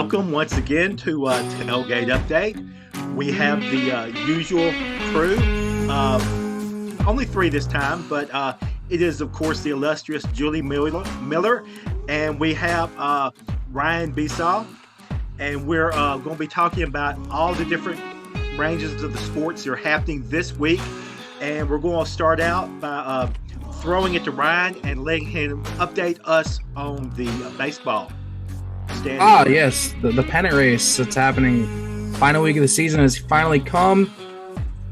welcome once again to Tailgate Update. We have the usual crew, only three this time, but it is, of course, the illustrious Julie Miller, and we have Ryan Besaw, and we're going to be talking about all the different ranges of the sports that are happening this week, and we're going to start out by throwing it to Ryan and letting him update us on the baseball. Yes, the pennant race that's happening. Final week of the season has finally come.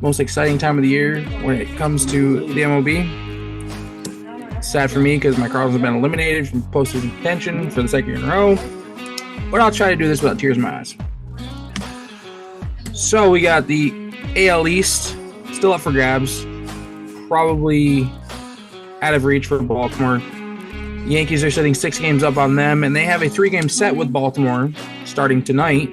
Most exciting time of the year when it comes to the MLB. Sad for me because my Cardinals have been eliminated from postseason contention for the second year in a row. But I'll try to do this without tears in my eyes. So we got the AL East still up for grabs. Probably out of reach for Baltimore. Yankees are sitting 6 games up on them, and they have a 3-game set with Baltimore starting tonight.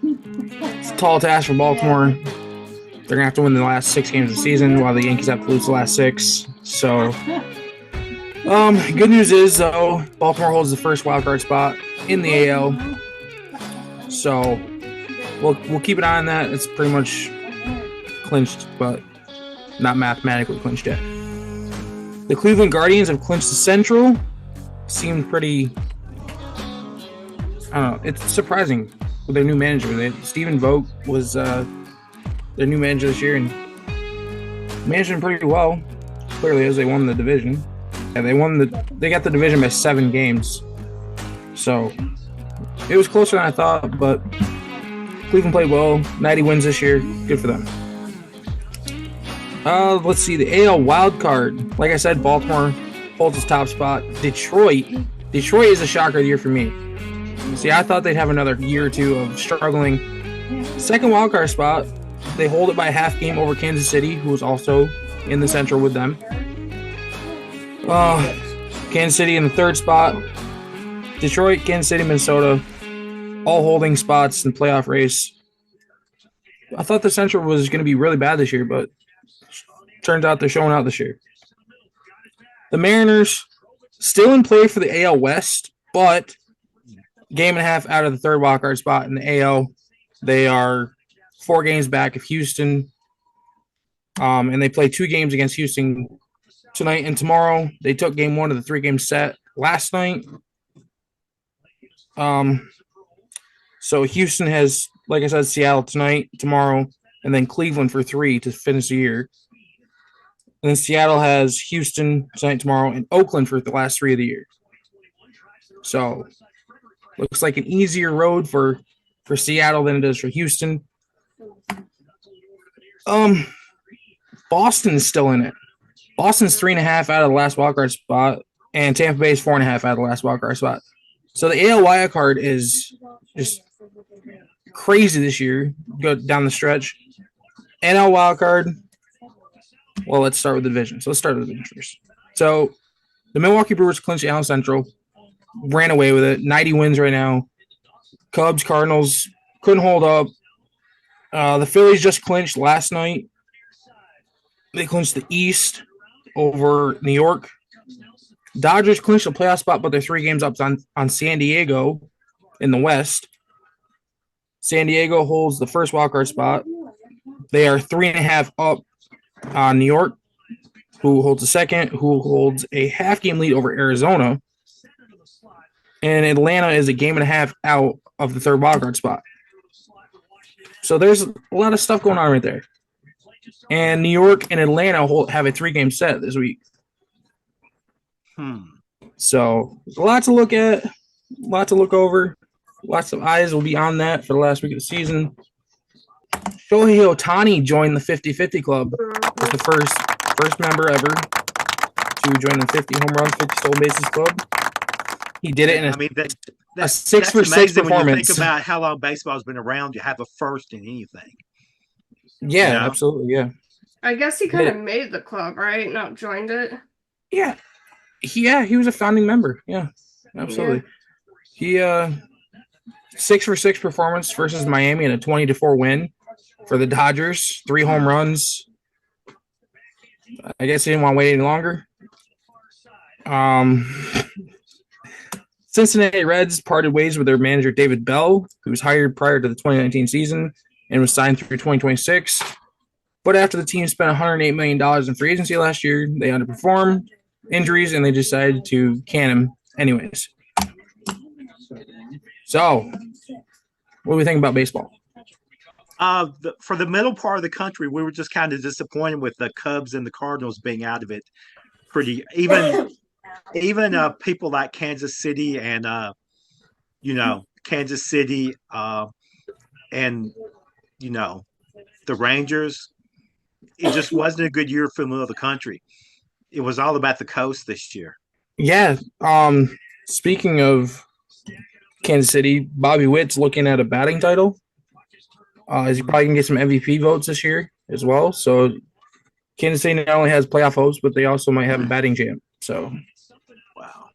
It's a tall task for Baltimore. They're going to have to win the last 6 games of the season, while the Yankees have to lose the last 6. So, good news is, though, Baltimore holds the first wildcard spot in the AL. So, we'll keep an eye on that. It's pretty much clinched, but not mathematically clinched yet. The Cleveland Guardians have clinched the Central. Seemed pretty, I don't know, it's surprising with their new manager. Stephen Vogt was their new manager this year and managed them pretty well, clearly, as they won the division. Yeah, they got the division by 7 games. So it was closer than I thought, but Cleveland played well. 90 wins this year. Good for them. Let's see, the AL wild card. Like I said, Baltimore holds its top spot. Detroit is a shocker of the year for me. See, I thought they'd have another year or two of struggling. Second wild card spot, they hold it by a half game over Kansas City, who is also in the Central with them. Kansas City in the third spot. Detroit, Kansas City, Minnesota, all holding spots in the playoff race. I thought the Central was going to be really bad this year, but turns out they're showing out this year. The Mariners still in play for the AL West, but game and a half out of the third wildcard spot in the AL. They are 4 games back of Houston, and they play 2 games against Houston tonight and tomorrow. They took game 1 of the 3-game set last night. So Houston has, like I said, Seattle tonight, tomorrow, and then Cleveland for 3 to finish the year. And then Seattle has Houston tonight, tomorrow, and Oakland for the last 3 of the year. So, looks like an easier road for Seattle than it is for Houston. Boston is still in it. Boston's 3.5 out of the last wildcard spot, and Tampa Bay is 4.5 out of the last wildcard spot. So the AL wildcard is just crazy this year. Go down the stretch. NL wildcard. Well, let's start with the division. So let's start with the division first. So the Milwaukee Brewers clinched the AL Central, ran away with it. 90 wins right now. Cubs, Cardinals couldn't hold up. The Phillies just clinched last night. They clinched the East over New York. Dodgers clinched a playoff spot, but they're 3 games up on San Diego in the West. San Diego holds the first wildcard spot. They are 3.5 up on New York, who holds a second, who holds a half-game lead over Arizona. And Atlanta is a game and a half out of the third wildcard spot. So there's a lot of stuff going on right there. And New York and Atlanta have a 3-game set this week. So a lot to look at, a lot to look over. Lots of eyes will be on that for the last week of the season. Shohei Ohtani joined the 50-50 club as the first member ever to join the 50 home runs, 50 stolen bases club. He did it in a 6-for-6 performance. When you think about how long baseball's been around, you have a first in anything. Yeah, you know? Absolutely, yeah. I guess he kind of made the club, right? Not joined it. Yeah. He was a founding member. Yeah, absolutely. Yeah. He 6-for-6 performance versus Miami in a 20-4 win for the Dodgers. 3 home runs. I guess he didn't want to wait any longer. Cincinnati Reds parted ways with their manager David Bell, who was hired prior to the 2019 season and was signed through 2026. But after the team spent $108 million in free agency last year, they underperformed, injuries, and they decided to can him anyways. So, what do we think about baseball? For the middle part of the country, we were just kind of disappointed with the Cubs and the Cardinals being out of it. Pretty even people like Kansas City and Kansas City and the Rangers. It just wasn't a good year for the middle of the country. It was all about the coast this year. Yeah. Speaking of Kansas City, Bobby Witt's looking at a batting title. He's probably gonna get some MVP votes this year as well. So Kansas City not only has playoff hopes, but they also might have a batting champ. So wow,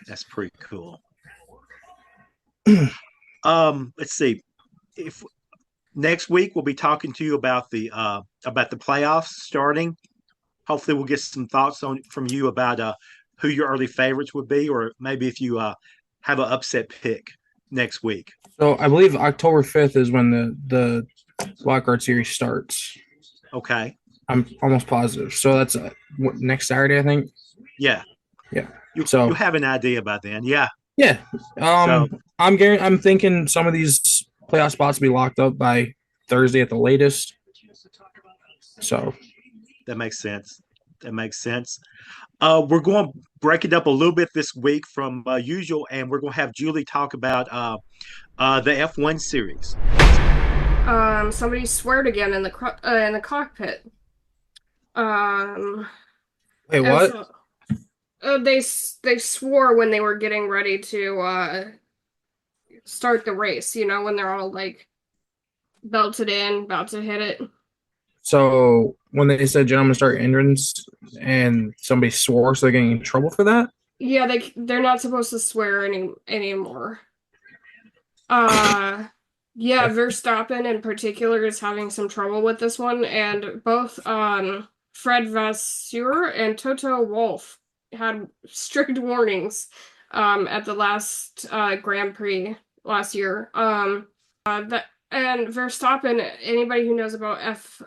that's pretty cool. Let's see. If next week we'll be talking to you about the playoffs starting. Hopefully, we'll get some thoughts from you about who your early favorites would be, or maybe if you have an upset pick next week. So I believe October 5th is when the wildcard series starts. Okay. I'm almost positive. So that's next Saturday, I think. Yeah. Yeah. You have an idea about then. Yeah. Yeah. I'm thinking some of these playoff spots will be locked up by Thursday at the latest. So that makes sense. We're going to break it up a little bit this week from usual, and we're going to have Julie talk about the F1 series. Somebody sweared again in the cockpit. Wait, what? So, they swore when they were getting ready to start the race. When they're all like belted in, about to hit it. So when they said gentlemen start entrance and somebody swore, so they're getting in trouble for that? Yeah, they're not supposed to swear anymore. Yeah, Verstappen in particular is having some trouble with this one, and both Fred Vasseur and Toto Wolff had strict warnings at the last Grand Prix last year. And Verstappen, anybody who knows about F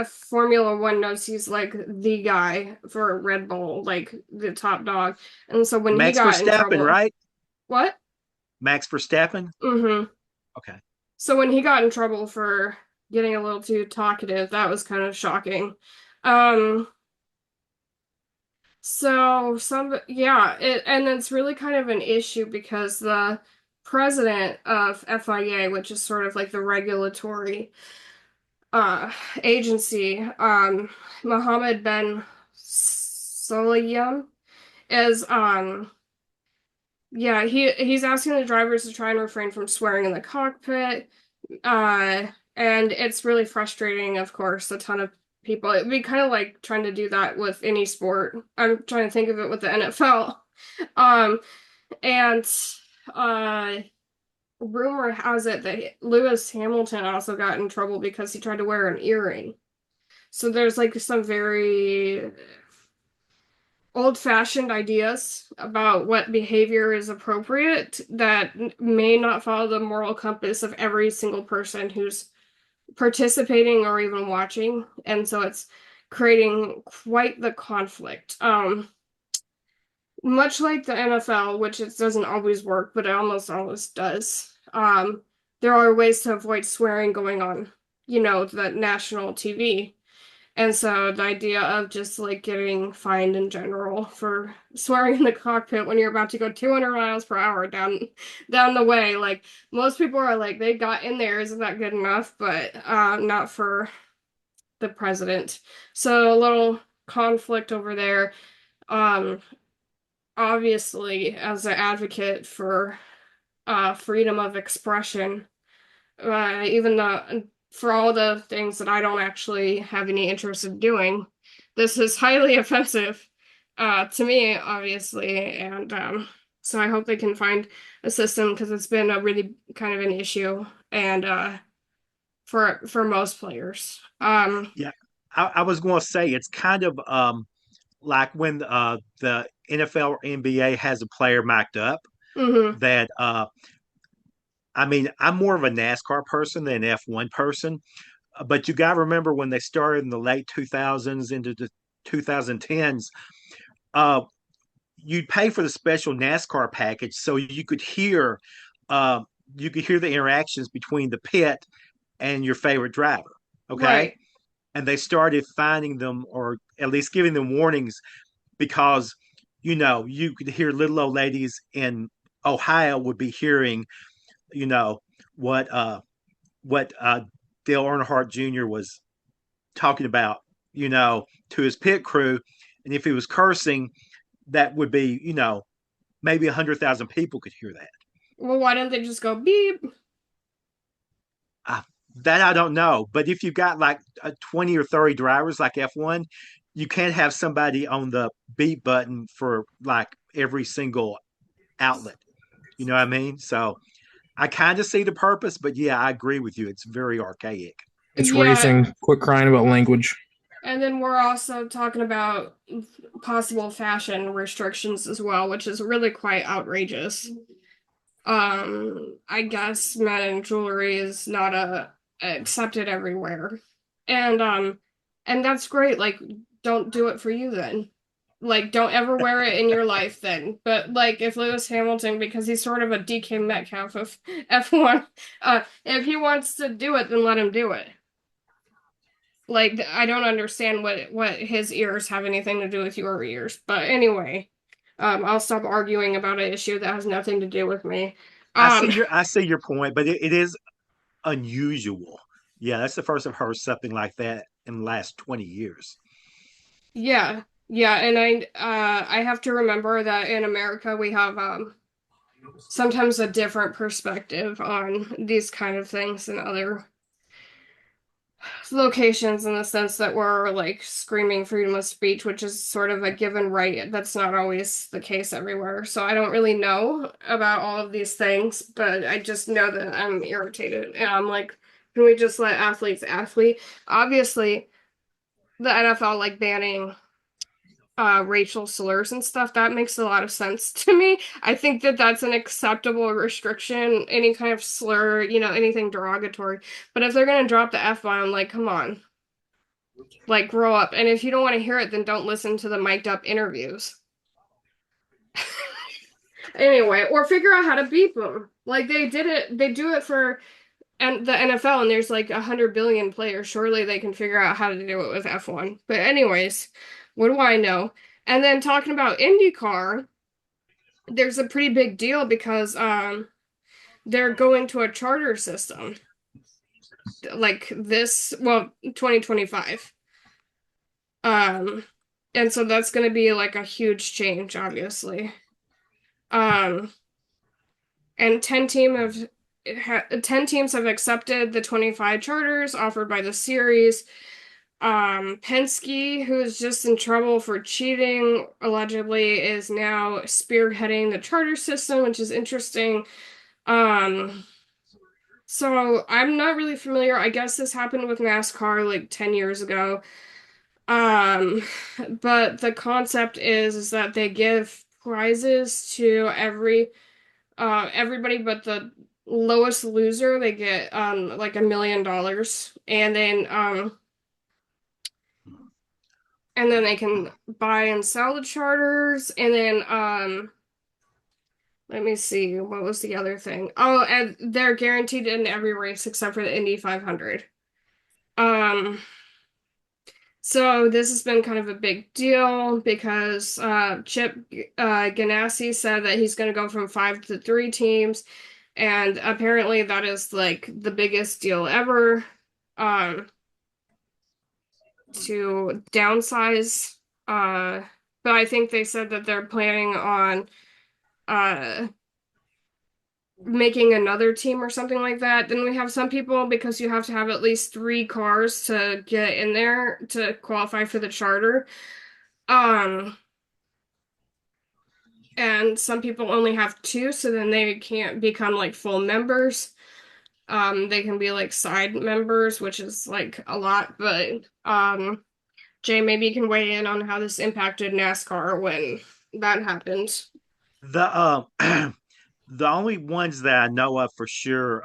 Formula One knows he's like the guy for Red Bull, like the top dog. And so when Max he got Verstappen, in trouble, right? What? Max Verstappen? Mm-hmm. Okay. So when he got in trouble for getting a little too talkative, that was kind of shocking. So and it's really kind of an issue because the president of FIA, which is sort of like the regulatory agency, Mohammed Ben Sulayem, is he's asking the drivers to try and refrain from swearing in the cockpit. And it's really frustrating, of course, a ton of people. It'd be kind of like trying to do that with any sport. I'm trying to think of it with the NFL. And rumor has it that Lewis Hamilton also got in trouble because he tried to wear an earring. So there's like some very old-fashioned ideas about what behavior is appropriate that may not follow the moral compass of every single person who's participating or even watching, and so it's creating quite the conflict. Much like the NFL, which it doesn't always work, but it almost always does. There are ways to avoid swearing going on, the national TV. And so the idea of just like getting fined in general for swearing in the cockpit when you're about to go 200 miles per hour down the way, like most people are like, they got in there, isn't that good enough? But not for the president. So a little conflict over there. Obviously, as an advocate for freedom of expression, even though for all the things that I don't actually have any interest in doing, this is highly offensive to me, obviously, and so I hope they can find a system because it's been a really kind of an issue, and for most players. Yeah, I was going to say it's kind of like when the NFL or NBA has a player mic'd up. Mm-hmm. that I mean, I'm more of a NASCAR person than an F1 person, but you got to remember when they started in the late 2000s into the 2010s, uh, you'd pay for the special NASCAR package so uh, you could hear the interactions between the pit and your favorite driver. Okay, Right. and they started finding them or at least giving them warnings because you could hear little old ladies in Ohio would be hearing you know what Dale Earnhardt Jr. was talking about to his pit crew, and if he was cursing, that would be maybe 100,000 people could hear that. Well, why didn't they just go beep? Uh, that I don't know, but if you've got like 20 or 30 drivers like F1, you can't have somebody on the beat button for like every single outlet. You know what I mean? So I kind of see the purpose, but yeah, I agree with you. It's very archaic. It's Yeah, racing. Quit crying about language. and then we're also talking about possible fashion restrictions as well, which is really quite outrageous. I guess men jewelry is not accepted everywhere. And and that's great. Like, don't do it for you then. Like, don't ever wear it in your life then. But like if Lewis Hamilton, because he's sort of a DK Metcalf of F1, if he wants to do it, then let him do it. Like I don't understand what his ears have anything to do with your ears. But anyway, I'll stop arguing about an issue that has nothing to do with me. Um, I see your point, but it is unusual. Yeah, that's the first I've heard something like that in the last 20 years. yeah, yeah, and I have to remember that in America we have sometimes a different perspective on these kind of things than other locations in the sense that we're like screaming freedom of speech, which is sort of a given right. That's not always the case everywhere. So I don't really know about all of these things, but I just know that I'm irritated. And I'm like, can we just let athletes athlete? Obviously, the NFL like banning racial slurs and stuff, that makes a lot of sense to me. I think that that's an acceptable restriction, any kind of slur, anything derogatory. But if they're gonna drop the F-bomb, like, come on, like, grow up. And if you don't want to hear it, then don't listen to the mic'd up interviews. Anyway, or figure out how to beat them. Like they do it for and the NFL, and there's like 100 billion players. Surely they can figure out how to do it with F1. But anyways, what do I know? And then talking about IndyCar, there's a pretty big deal because they're going to a charter system like this, well, 2025. Um and so that's going to be like a huge change, obviously. Um and 10 teams have accepted the 25 charters offered by the series. Penske, who is just in trouble for cheating, allegedly, is now spearheading the charter system, which is interesting. Um, so I'm not really familiar. I guess this happened with NASCAR like 10 years ago. Um, but the concept is that they give prizes to everybody but the lowest loser. They get like $1 million. And then they can buy and sell the charters, and then let me see, what was the other thing? Oh, and they're guaranteed in every race except for the Indy 500. Um, so this has been kind of a big deal because Chip Ganassi said that he's going to go from 5 to 3 teams, and apparently that is like the biggest deal ever. Um, to downsize. But I think they said that they're planning on uh making another team or something like that. Then we have some people, because you have to have at least 3 cars to get in there to qualify for the charter. Um, and some people only have two, so then they can't become like full members. They can be like side members, which is like a lot, but Jay, maybe you can weigh in on how this impacted NASCAR when that happened. The The only ones that I know of for sure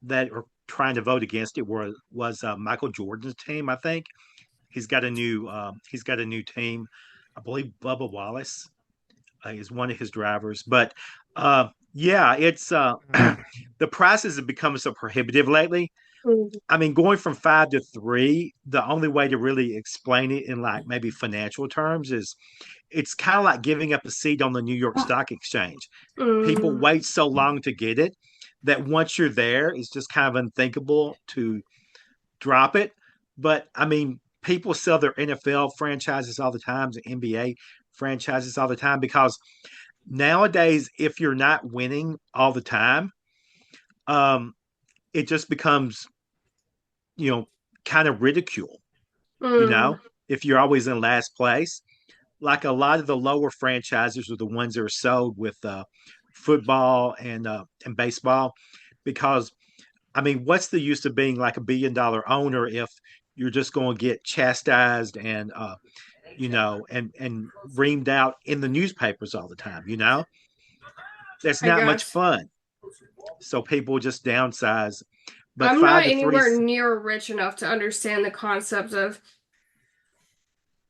that are trying to vote against it was Michael Jordan's team. I think he's got a new team. I believe Bubba Wallace is one of his drivers. But yeah, it's the prices have become so prohibitive lately. Mhm. I mean, going from 5 to 3, the only way to really explain it in like maybe financial terms is it's kind of like giving up a seat on the New York Stock Exchange. People Mm, wait so long to get it that once you're there, it's just kind of unthinkable to drop it. But I mean, people sell their NFL franchises all the time, the NBA franchises all the time because nowadays, if you're not winning all the time, um, it just becomes, you know, kind of ridicule, you mm, know, if you're always in last place. Like a lot of the lower franchises are the ones that are sold with football and baseball because I mean, what's the use of being like $1 billion owner if you're just going to get chastised and and reamed out in the newspapers all the time? You know, that's I not much guess. fun. So people just downsize. But I'm five not to three, anywhere near rich enough to understand the concept of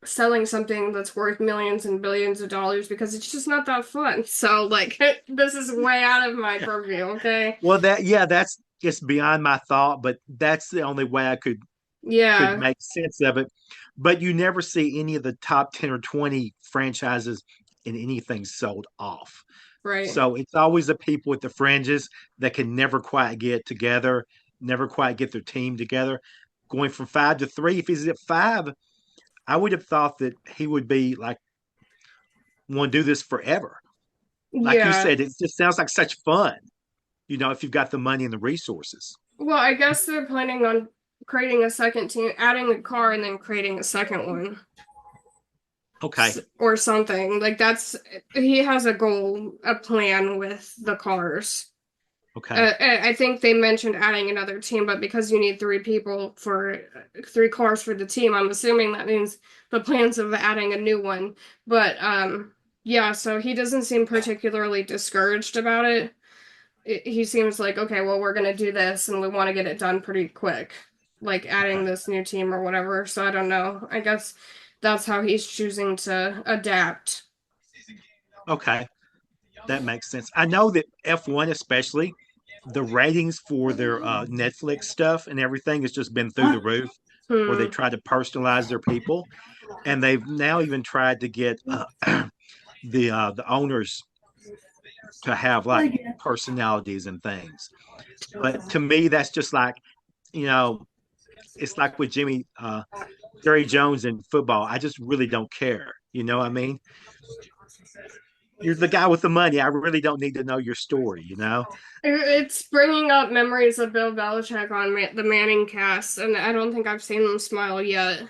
selling something that's worth millions and billions of dollars because it's just not that fun. So, like, this is way out of my purview, okay? well, that's just beyond my thought. But that's the only way I could Yeah, make sense of it. But you never see any of the top 10 or 20 franchises in anything sold off. right. So it's always the people at the fringes that can never quite get together, never quite get their team together. Going from 5 to 3, if he's at 5, I would have thought that he would be like, want to do this forever. Like you Yeah. said, it just sounds like such fun, if you've got the money and the resources. Well, I guess they're planning on creating a second team, adding a car and then creating a second one. Okay. Or something. Like that's he has a goal, a plan with the cars. Okay. I think they mentioned adding another team, but because you need three people for 3 cars for the team, I'm assuming that means the plans of adding a new one. But yeah, so he doesn't seem particularly discouraged about it. He seems like, okay, well, we're gonna do this and we want to get it done pretty quick, like adding Okay. this new team or whatever. So I don't know. I guess that's how he's choosing to adapt. Okay. That makes sense. I know that F1 especially, the ratings for their Netflix stuff and everything has just been through the roof where they Hmm. try to personalize their people. And they've now even tried to get the owners to have like personalities and things. But to me, that's just like, you know, it's like with Jerry Jones in football. I just really don't care. You know what I mean? You're the guy with the money. I really don't need to know your story, you know? It's bringing up memories of Bill Belichick on the Manning cast, and I don't think I've seen them smile yet.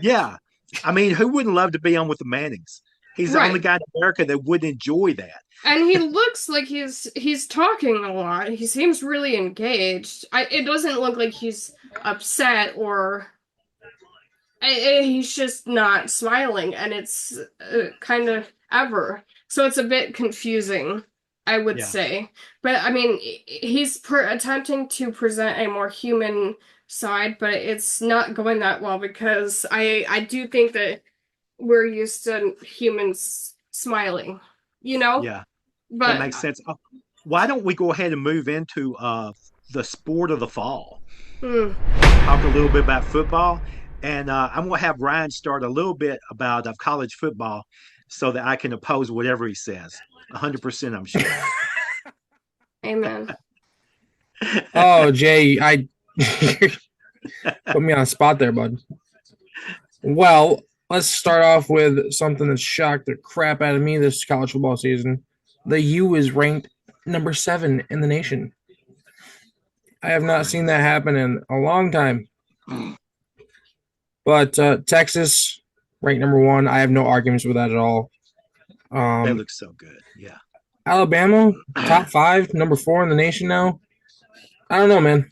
Yeah. I mean, who wouldn't love to be on with the Mannings? He's the only Right. guy in America that wouldn't enjoy that. And he looks like he's talking a lot. He seems really engaged. It doesn't look like he's upset or he's just not smiling, and it's kind of ever. So it's a bit confusing, I would Yeah. say. But I mean, he's attempting to present a more human side, but it's not going that well because I do think that we're used to humans smiling, you know? Yeah. That But makes sense. Why don't we go ahead and move into the sport of the fall? hmm, Talk a little bit about football. And I'm going to have Ryan start a little bit about college football so that I can oppose whatever he says. 100%, I'm sure. amen. Oh, Jay, I put me on a spot there, bud. Well, let's start off with something that shocked the crap out of me this college football season. The U is ranked number 7 in the nation. I have not seen that happen in a long time. But Texas ranked number 1. I have no arguments with that at all. They Um, look so good. Yeah. Alabama, top 5, number 4 in the nation now. I don't know, man.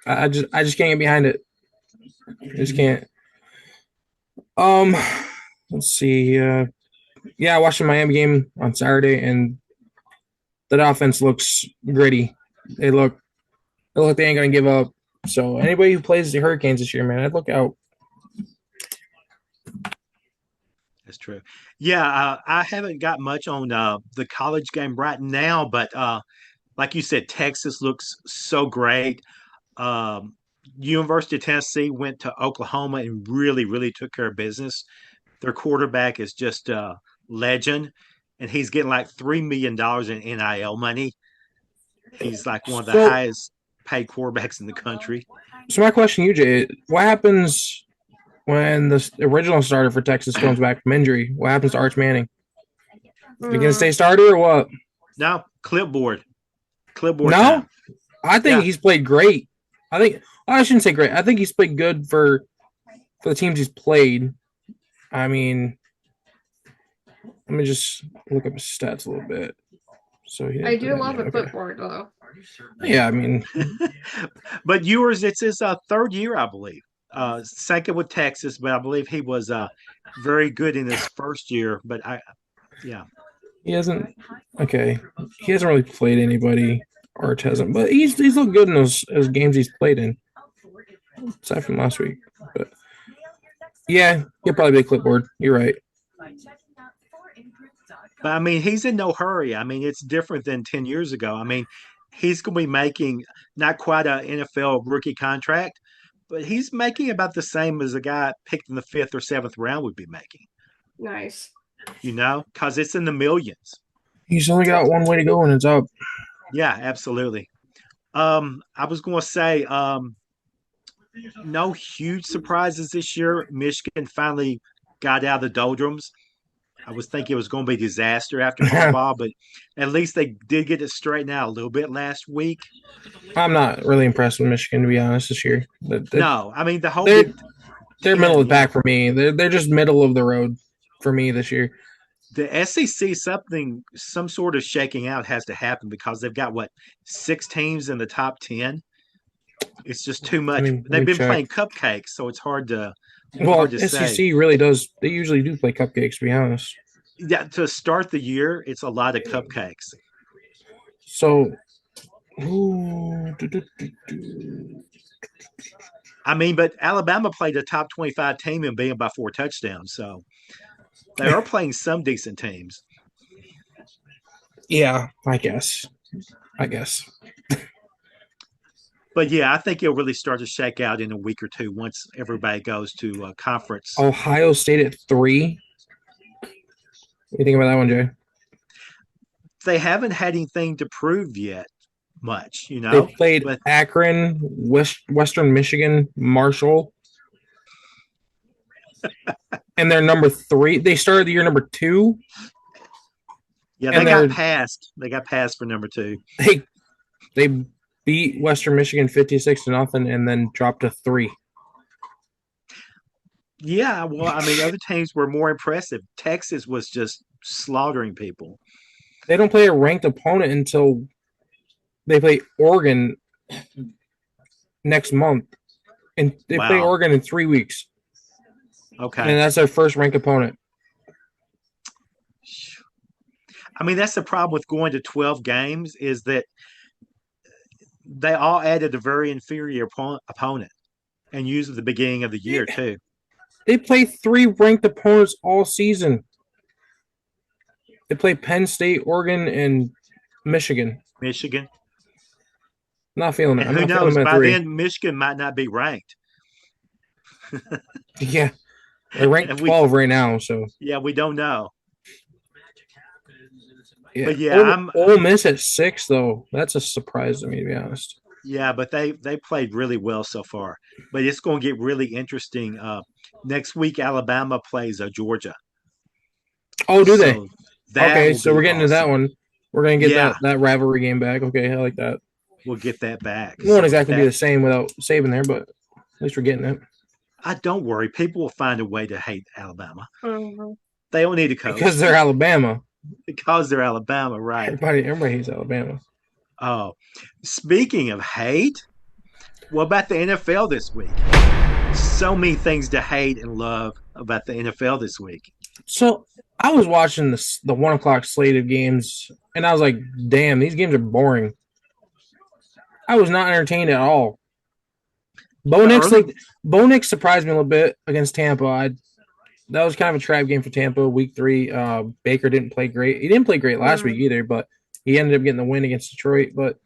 I just can't get behind it. I just can't. Let's see. Yeah, I watched the Miami game on Saturday, and that offense looks gritty. They look like they ain't gonna give up. So anybody who plays the Hurricanes this year, man, I'd look out. That's true. Yeah, I haven't got much on the college game right now, but like you said, Texas looks so great. Um, University of Tennessee went to Oklahoma and really, really took care of business. Their quarterback is just a legend, and he's getting like $3 million in NIL money. He's like one of the So highest paid quarterbacks in the country. so my question to you, Jay, what happens when the original starter for Texas comes back from injury? What happens to Arch Manning? Is he gonna stay starter or what? No, clipboard No, time. I think Yeah, he's played great. I shouldn't say great. I think he's played good for the teams he's played. I mean, let me just look up his stats a little bit. So he I didn't play do that love many. a Okay. clipboard though. Yeah, I mean, but yours, it's his third year, I believe. Second with Texas, but I believe he was very good in his first year. But yeah, he hasn't. Okay, he hasn't really played anybody. Arch hasn't, but he's looked good in those games he's played in, aside from last week. But yeah, he'll probably be a clipboard. You're right. but I mean, he's in no hurry. I mean, it's different than 10 years ago. I mean, he's going to be making not quite an NFL rookie contract, but he's making about the same as a guy picked in the fifth or seventh round would be making. Nice. Because it's in the millions. He's only got one way to go, and it's up. Yeah, absolutely. I was going to say, no huge surprises this year. Michigan finally got out of the doldrums. I was thinking it was going to be a disaster after Harbaugh, but at least they did get it straightened out a little bit last week. I'm not really impressed with Michigan, to be honest, this year. No, I mean the whole They're Big they're Ten, middle of the pack for me. They're just middle of the road for me this year. the SEC, some sort of shaking out has to happen because they've got what 6 teams in the top 10. It's just too much. Let They've me been check. playing cupcakes, so it's hard to Well, say. SEC really does. They usually do play cupcakes, to be honest. Yeah, to start the year, it's a lot of cupcakes. So, ooh, do, do, do, do. I mean, but Alabama played a top 25 team and beat them by 4 touchdowns, so they are playing some decent teams. Yeah, I guess. But yeah, I think it'll really start to shake out in a week or two once everybody goes to conference. Ohio State at 3. What do you think about that one, Jay? They haven't had anything to prove yet, much, They played But Akron, Western Michigan, Marshall, and they're number 3. They started the year number 2. yeah, And they got passed. They got passed for number 2. They beat Western Michigan 56-0, and then dropped to 3. Yeah, well, I mean, other teams were more impressive. Texas was just slaughtering people. They don't play a ranked opponent until they play Oregon next month, and they play Wow. Oregon in 3 weeks, and Okay. that's their first ranked opponent. I mean, that's the problem with going to 12 games is that they all added a very inferior opponent and used at the beginning of the year, too. They play 3 ranked opponents all season. They play Penn State, Oregon, and Michigan. Michigan. Not feeling it. And I'm who not feeling knows, them at by 3. then, Michigan might not be ranked. Yeah, they're ranked And we- 12 right now. So Yeah, we don't know. yeah, But yeah, Ole Miss at 6 though. That's a surprise to me, to be honest. Yeah, but they played really well so far. But it's going to get really interesting. Next week, Alabama plays Georgia. Oh, do they? So that Okay, will so be we're getting to that awesome. one. We're gonna get Yeah. that rivalry game back. Okay, I like that. We'll get that back. It won't So exactly be that- the same without saving there, but at least we're getting it. don't worry. People will find a way to hate Alabama. Mhm. They don't need a coach Because they're Alabama. because they're Alabama, right? Everybody hates Alabama. Oh, speaking of hate, what about the NFL this week? So many things to hate and love about the NFL this week. So I was watching the 1 o'clock slate of games, and I was like, "Damn, these games are boring." I was not entertained at all. Bo The Nix early, looked. Bo Nix surprised me a little bit against Tampa. That was kind of a trap game for Tampa, week 3. Baker didn't play great. He didn't play great last week either, but he ended up getting the win against Detroit. But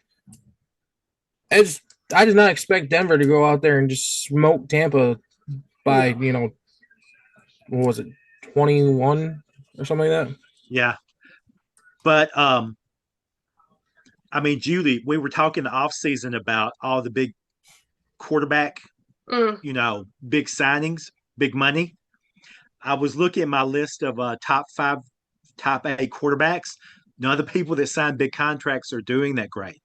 I did not expect Denver to go out there and just smoke Tampa by, what was it, 21 or something like that? yeah. But I mean, Julie, we were talking the off season about all the big quarterback, Mm. big signings, big money. I was looking at my list of top 5, top 8 quarterbacks. None of the people that signed big contracts are doing that great.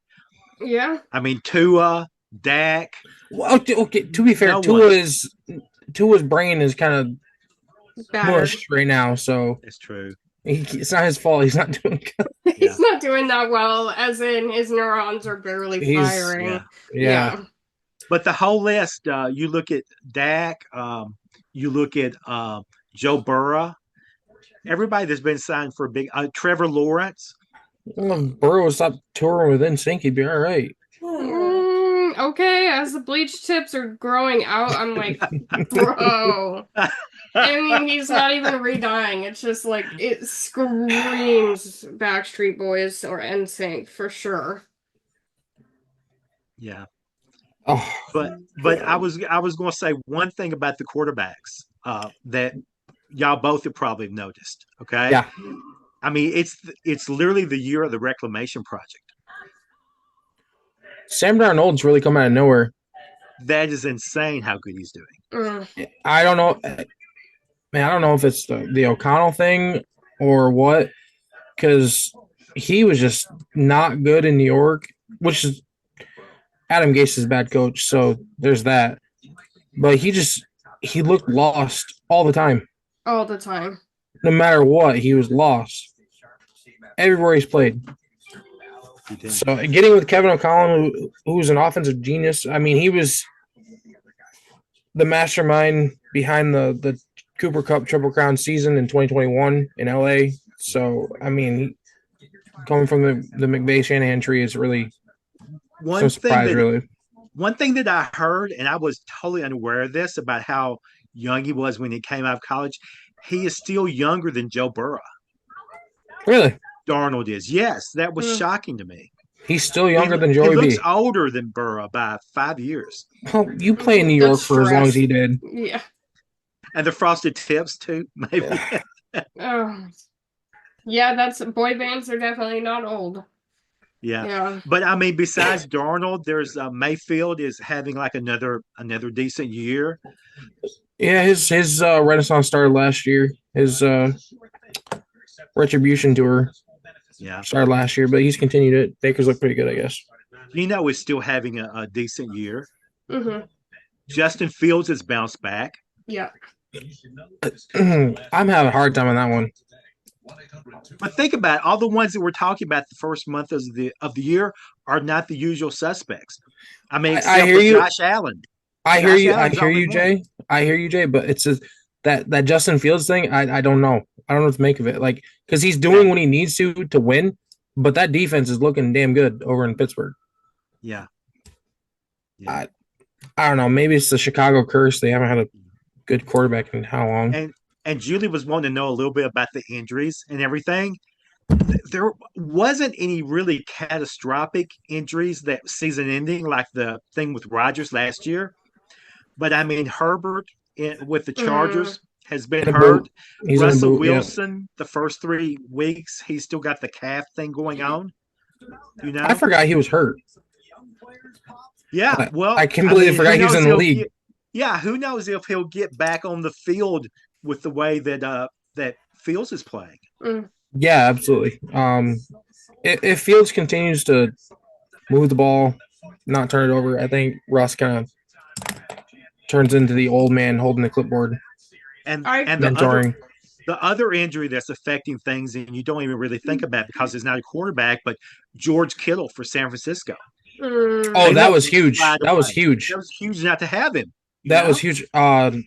Yeah. I mean, Tua, Dak, Well, okay, to be fair, no one. Tua's brain is kind of Battered. mushed right now, so It's true. it's not his fault. He's not doing good. Yeah. He's not doing that well, as in his neurons are barely firing. Yeah. Yeah. But the whole list, you look at Dak, you look at Joe Burrow, everybody that's been signed for a big Trevor Lawrence. Well, if Burrow stopped touring with NSYNC, he'd be all right. Okay, as the bleach tips are growing out, I'm like, bro. I mean, he's not even redying. It's just like it screams Backstreet Boys or NSYNC for sure. Yeah. Oh, But I was going to say one thing about the quarterbacks that y'all both have probably noticed. Okay. yeah. I mean, it's literally the year of the reclamation project. Sam Darnold's really come out of nowhere. That is insane how good he's doing. I don't know. Man, I don't know if it's the O'Connell thing or what, because he was just not good in New York, which is Adam Gase is a bad coach, so there's that. But he looked lost all the time. All the time. No matter what, he was lost. Everywhere he's played. So getting with Kevin O'Connell, who's an offensive genius, I mean, he was the mastermind behind the Cooper Cup Triple Crown season in 2021 in LA. So, I mean, coming from the McVay Shanahan tree is really no surprise, really. One thing that I heard, and I was totally unaware of this, about how young he was when he came out of college, he is still younger than Joe Burrow. Really? Darnold is. Yes, that was shocking to me. He's still younger than Joey B. He looks older than Burrow by 5 years. Well, you play in New York for as long as he did. Yeah. And the frosted tips, too, maybe. Yeah, that's boy bands are definitely not old. Yeah. But I mean, besides Darnold, there's Mayfield is having like another decent year. Yeah, his renaissance started last year. His retribution tour started last year, but he's continued it. Baker's look pretty good, I guess. Is still having a decent year. Mm-hmm. Justin Fields has bounced back. Yeah. I'm having a hard time on that one. But think about it, all the ones that we're talking about the first month of the year are not the usual suspects. I mean, except for Josh Allen. I hear you, Jay. I hear you, Jay. But it's that Justin Fields thing. I don't know. I don't know what to make of it. Like, because he's doing what he needs to win, but that defense is looking damn good over in Pittsburgh. Yeah. I don't know. Maybe it's the Chicago curse. They haven't had a good quarterback in how long? And Julie was wanting to know a little bit about the injuries and everything. There wasn't any really catastrophic injuries that season ending, like the thing with Rodgers last year. But I mean, Herbert with the Chargers has been hurt. Russell Wilson, the first 3 weeks, he's still got the calf thing going on. I forgot he was hurt. Yeah, well, I completely forgot he was in the league. Who knows if he'll get back on the field with the way that that Fields is playing. Yeah, absolutely. If Fields continues to move the ball, not turn it over, I think Russ kind of turns into the old man holding the clipboard and mentoring. The other injury that's affecting things, and you don't even really think about it because he's not a quarterback, but George Kittle for San Francisco. Oh, that was huge. That was huge. That was huge not to have him. That was huge. Him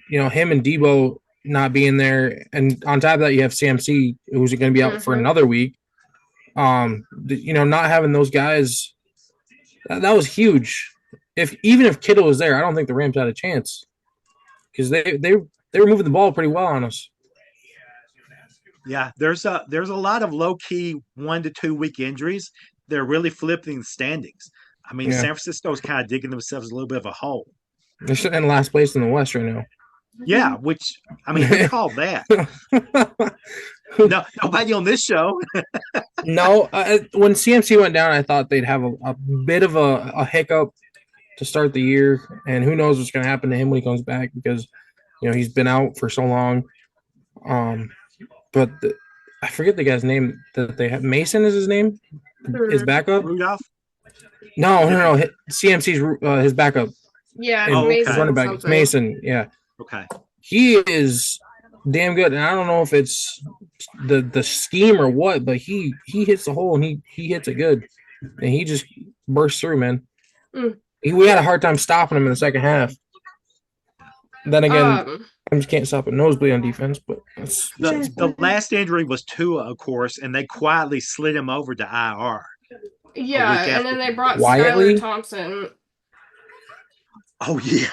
and Debo not being there, and on top of that, you have CMC who's going to be out for another week. Not having those guys, that was huge. Even if Kittle was there, I don't think the Rams had a chance because they were moving the ball pretty well on us. Yeah, there's a lot of low key 1 to 2 week injuries. They're really flipping the standings. I mean, Yeah. San Francisco's kind of digging themselves a little bit of a hole. They're sitting in last place in the West right now. Yeah, which I mean, who called that? No, nobody on this show. No, when CMC went down, I thought they'd have a bit of a hiccup to start the year, and who knows what's going to happen to him when he comes back because he's been out for so long. But I forget the guy's name that they have. Mason is his name. His backup. Rudolph. No. CMC's his backup. Yeah, okay. His running back. It's Mason. Yeah. Okay. He is damn good, and I don't know if it's the scheme or what, but he hits the hole and he hits it good, and he just bursts through, man. We had a hard time stopping him in the second half. Then again, I just can't stop a nosebleed on defense. But the last injury was Tua, of course, and they quietly slid him over to IR. Yeah, and then they brought Quietly? Skylar Thompson. Oh yeah,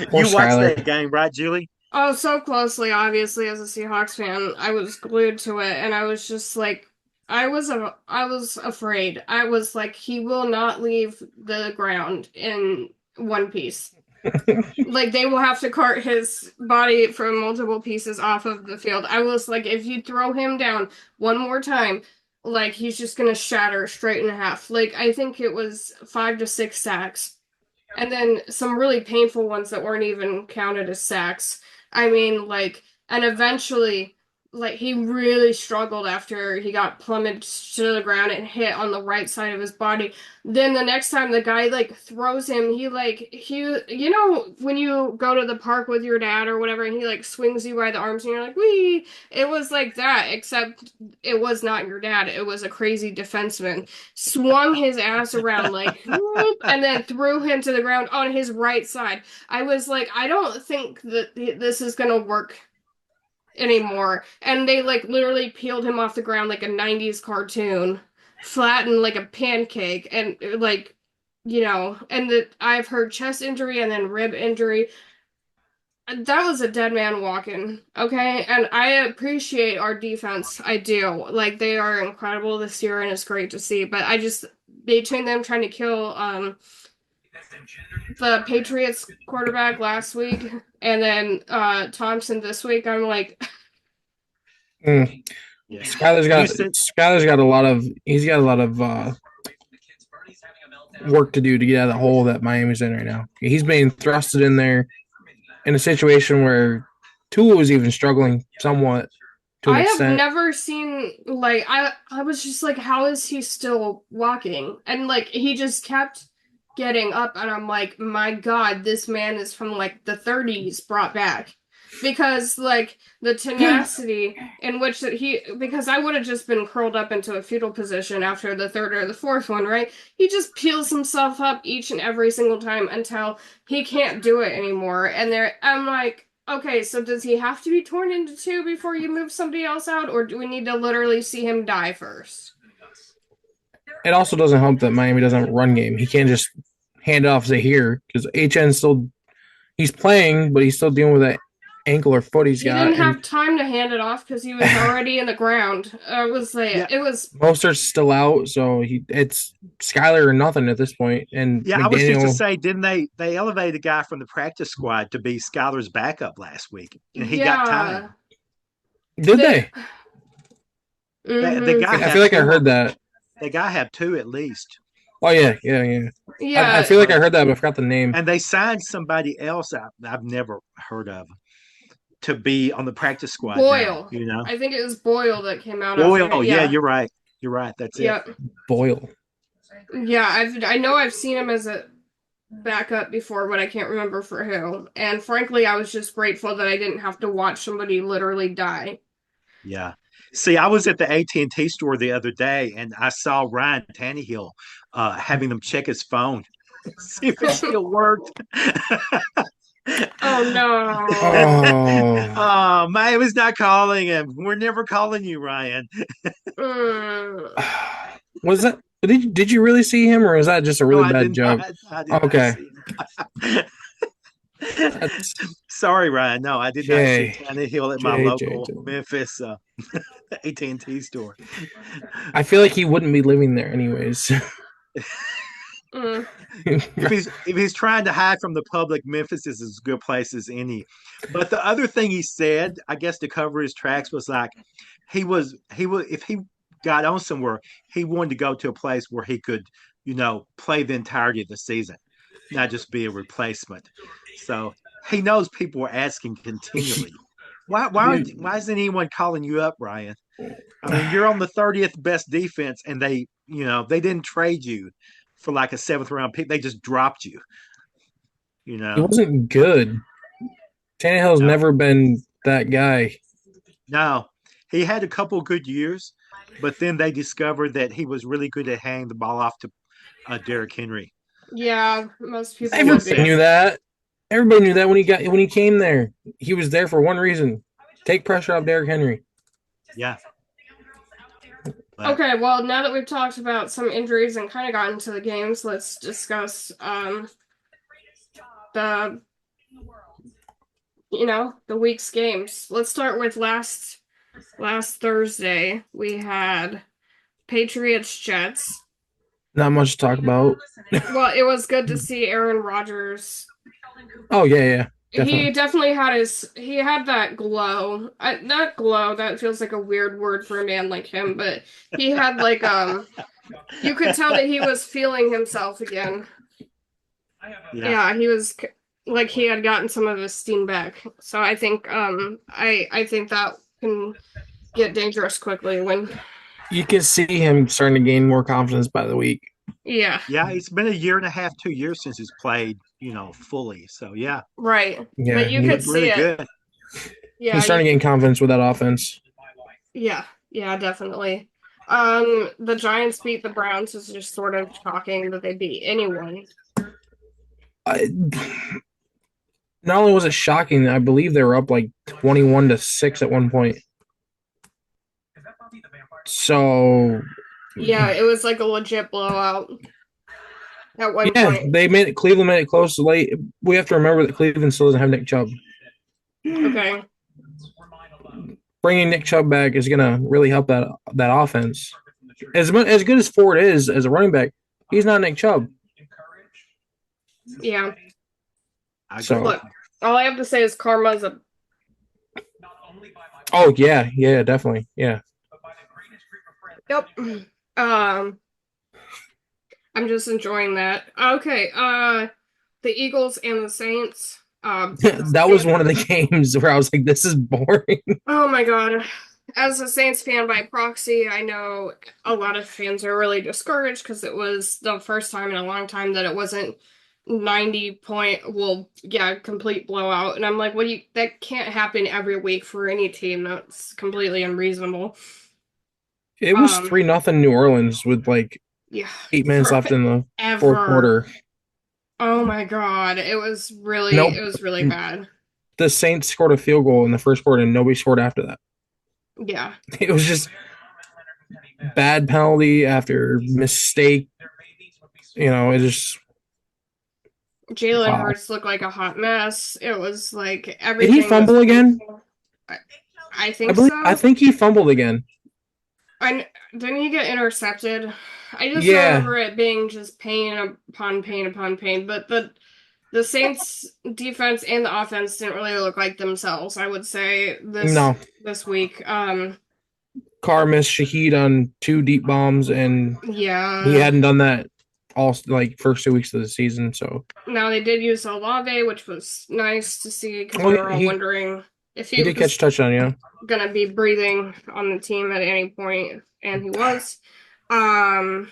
Poor you watched Skylar. that game, right, Julie? Oh, so closely, obviously, as a Seahawks fan. I was glued to it, and I was just like, I was afraid. I was like, he will not leave the ground in one piece. Like, they will have to cart his body from multiple pieces off of the field. I was like, if you throw him down one more time, like, he's just gonna shatter straight in half. Like, I think it was 5 to 6 sacks. And then some really painful ones that weren't even counted as sacks. I mean, like, and eventually, like, he really struggled after he got plummeted to the ground and hit on the right side of his body. Then the next time the guy, like, throws him, when you go to the park with your dad or whatever, and he, like, swings you by the arms and you're like, wee! It was like that, except it was not your dad. It was a crazy defenseman. Swung his ass around, like, whoop, and then threw him to the ground on his right side. I was like, I don't think that this is gonna work anymore. And they, like, literally peeled him off the ground like a 90s cartoon, flattened like a pancake, and, like, and I've heard chest injury and then rib injury. That was a dead man walking, okay? And I appreciate our defense. I do. Like, they are incredible this year, and it's great to see. But between them trying to kill the Patriots quarterback last week and then Thompson this week, I'm like, Yeah. Skylar's got a lot of work to do to get out of the hole that Miami's in right now. He's being thrusted in there in a situation where Tua was even struggling somewhat to an extent. I have never seen, like, I was just like, how is he still walking? And, like, he just kept getting up, and I'm like, my God, this man is from, like, the 30s brought back. Because, like, the tenacity in which because I would have just been curled up into a fetal position after the third or the fourth one, right? He just peels himself up each and every single time until he can't do it anymore. And I'm like, okay, so does he have to be torn into two before you move somebody else out, or do we need to literally see him die first? It also doesn't help that Miami doesn't have a run game. He can't just hand it off Zahir because he's playing, but he's still dealing with that ankle or foot he's got. He didn't have time to hand it off because he was already in the ground. It was Mostert's still out, so it's Skylar or nothing at this point. And yeah, McDaniel, I was just to say, didn't they elevated a guy from the practice squad to be Skylar's backup last week, and he got time. Did they? Mm-hmm. The guy I feel like I heard that. The guy had 2 at least. Oh yeah. I feel like I heard that, but I forgot the name. And they signed somebody else I've never heard of to be on the practice squad. Boyle. Now, I think it was Boyle that came out. Boyle. Yeah, you're right. That's it. Boyle. Yeah, I know I've seen him as a backup before, but I can't remember for who. And frankly, I was just grateful that I didn't have to watch somebody literally die. Yeah. See, I was at the AT&T store the other day, and I saw Ryan Tannehill having them check his phone, see if it still worked. Oh no. Oh, Oh, man, was not calling him. We're never calling you, Ryan. Mm. was that? Did you really see him, or was that just a No, really I bad did joke? not. I did not Okay, see him. that's Sorry, Ryan. No, I did not see Jay. Tannehill at my J. local Memphis AT&T store. I feel like he wouldn't be living there anyways. Mm. If he's trying to hide from the public, Memphis is as good place as any. But the other thing he said, I guess to cover his tracks, was like he was if he got on somewhere, he wanted to go to a place where he could, play the entirety of the season, not just be a replacement. So he knows people are asking continually. Why isn't anyone calling you up, Ryan? I mean, you're on the 30th best defense, and they didn't trade you for like a seventh round pick. They just dropped you. You He know, wasn't good. Tannehill's no, never been that guy. no. He had a couple good years, but then they discovered that he was really good at handing the ball off to Derrick Henry. Yeah, most people would Since Everybody be. knew then, that. Everybody knew that when he came there. He was there for one reason: take pressure off Derrick Henry. yeah. But Okay, well, now that we've talked about some injuries and kind of got into the games, let's discuss the the week's games. Let's start with last Thursday. We had Patriots Jets. Not much to talk about. Well, it was good to see Aaron Rodgers. Oh yeah, He definitely. definitely had that glow. Not glow, that feels like a weird word for a man like him, but he had like you could tell that he was feeling himself again. yeah, Yeah, he was like he had gotten some of his steam back. So I think I think that can get dangerous quickly when You can see him starting to gain more confidence by the week. yeah, yeah. It's been a year and a half, 2 years since he's played, fully. So yeah, right. Yeah, But you he could looked see really it. good. Yeah, he's starting to gain confidence with that offense. yeah, definitely. The Giants beat the Browns is just sort of shocking that they beat anyone. I, not only was it shocking, I believe they were up like 21-6 at one point. So Yeah, it was like a legit blowout at one yeah, point. Cleveland made it close late. We have to remember that Cleveland still doesn't have Nick Chubb. Okay. Bringing Nick Chubb back is gonna really help that offense. As good as Ford is as a running back, he's not Nick Chubb. Yeah. I agree So with Look, all I have to say is karma's a oh yeah, definitely. Yeah. yep. I'm just enjoying that. Okay, the Eagles and the Saints. That was one of the games where I was like, this is boring. Oh my God. As a Saints fan by proxy, I know a lot of fans are really discouraged because it was the first time in a long time that it wasn't 90 point, well, yeah, complete blowout. And I'm like, that can't happen every week for any team. That's completely unreasonable. It was Um, 3-0 New Orleans with like yeah, 8 minutes left in the fourth forever. quarter. Oh my God. Nope. It was really bad. The Saints scored a field goal in the first quarter and nobody scored after that. Yeah. It was just bad penalty after mistake. It just Jalen wow. Hurts looked like a hot mess. It was like Did he everything was fumble again? painful. I think I so. think he fumbled again. Didn't he get intercepted? I just Yeah. remember it being just pain upon pain upon pain. But the Saints defense and the offense didn't really look like themselves, I would say, No. this week. Carr missed Shaheed on 2 deep bombs, and he Yeah. hadn't done that all like first 2 weeks of the season. So Now they did use Olave, which was nice to see because we were all he wondering if he he did catch a was touchdown. Yeah. gonna be breathing on the team at any point, and he was. Um,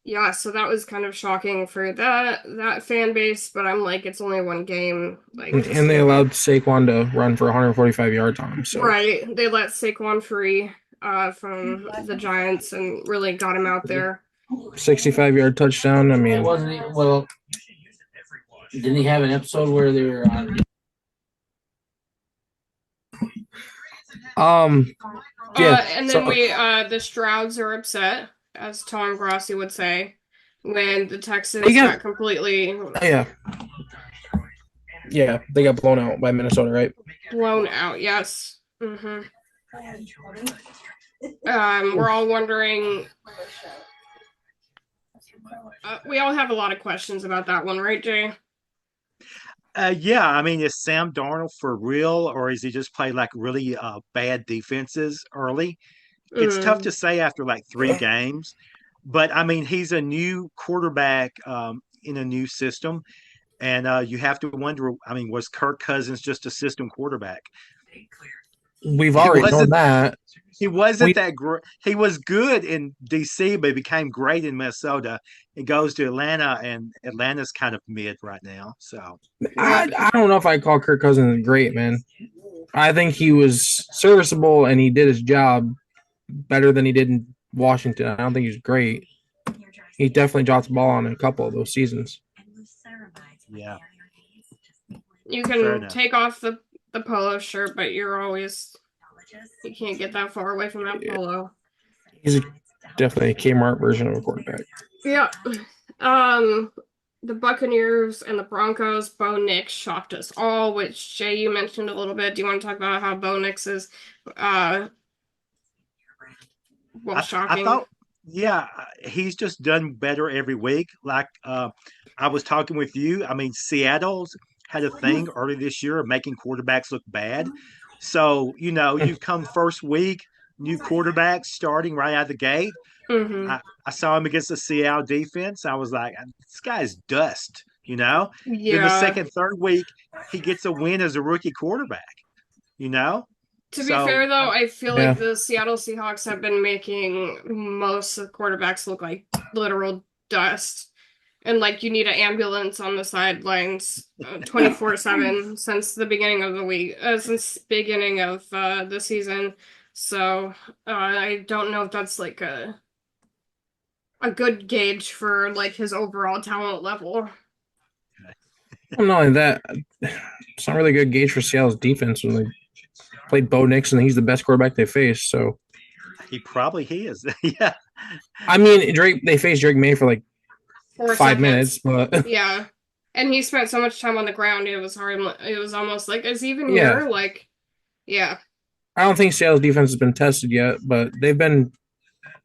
yeah, so that was kind of shocking for that fan base, but I'm like, it's only one game, like just And they take allowed it. Saquon to run for 145 yards on him. So Right, they let Saquon free from the Giants and really got him out there. 65-yard touchdown. I mean, It wasn't even, well, Didn't he have an episode where they were on? Yeah. And then the Strouds are upset, as Tom Grossi would say, when the Texans got completely yeah, they got blown out by Minnesota, right? blown out. Yes. We're all wondering. We all have a lot of questions about that one, right, Jay? Yeah, I mean, is Sam Darnold for real, or is he just play like really bad defenses early? It's tough to say after like 3 games, but I mean, he's a new quarterback in a new system, and you have to wonder. I mean, was Kirk Cousins just a system quarterback? We've already known that. He wasn't that great. He was good in DC, but he became great in Minnesota. He goes to Atlanta, and Atlanta's kind of mid right now. So I don't know if I call Kirk Cousins great, man. I think he was serviceable and he did his job better than he did in Washington. I don't think he's great. He definitely dropped the ball on a couple of those seasons. Yeah. You can take off the polo shirt, but you can't get that far away from that polo. He's definitely a Kmart version of a quarterback. Yeah. The Buccaneers and the Broncos, Bo Nix shocked us all, which Jay, you mentioned a little bit. Do you want to talk about how Bo Nix is shocking? Yeah, he's just done better every week. Like I was talking with you. I mean, Seattle's had a thing early this year of making quarterbacks look bad. So, you come first week, new quarterback starting right out of the gate. I saw him against the Seattle defense. I was like, this guy's dust, Yeah. Then the second, third week, he gets a win as a rookie quarterback, To be fair, though, I feel like the Seattle Seahawks have been making most of the quarterbacks look like literal dust. And, you need an ambulance on the sidelines 24/7 since the beginning of the week, since the beginning of the season. So, I don't know if that's, a good gauge for, his overall talent level. Well, not only that, it's not really a good gauge for Seattle's defense when they played Bo Nix, and he's the best quarterback they faced. So he is. Yeah. I mean, they faced Drake May for 5 minutes, but yeah, and he spent so much time on the ground. It was hard. It was almost like, is he even here? Yeah. I don't think Seattle's defense has been tested yet, but they've been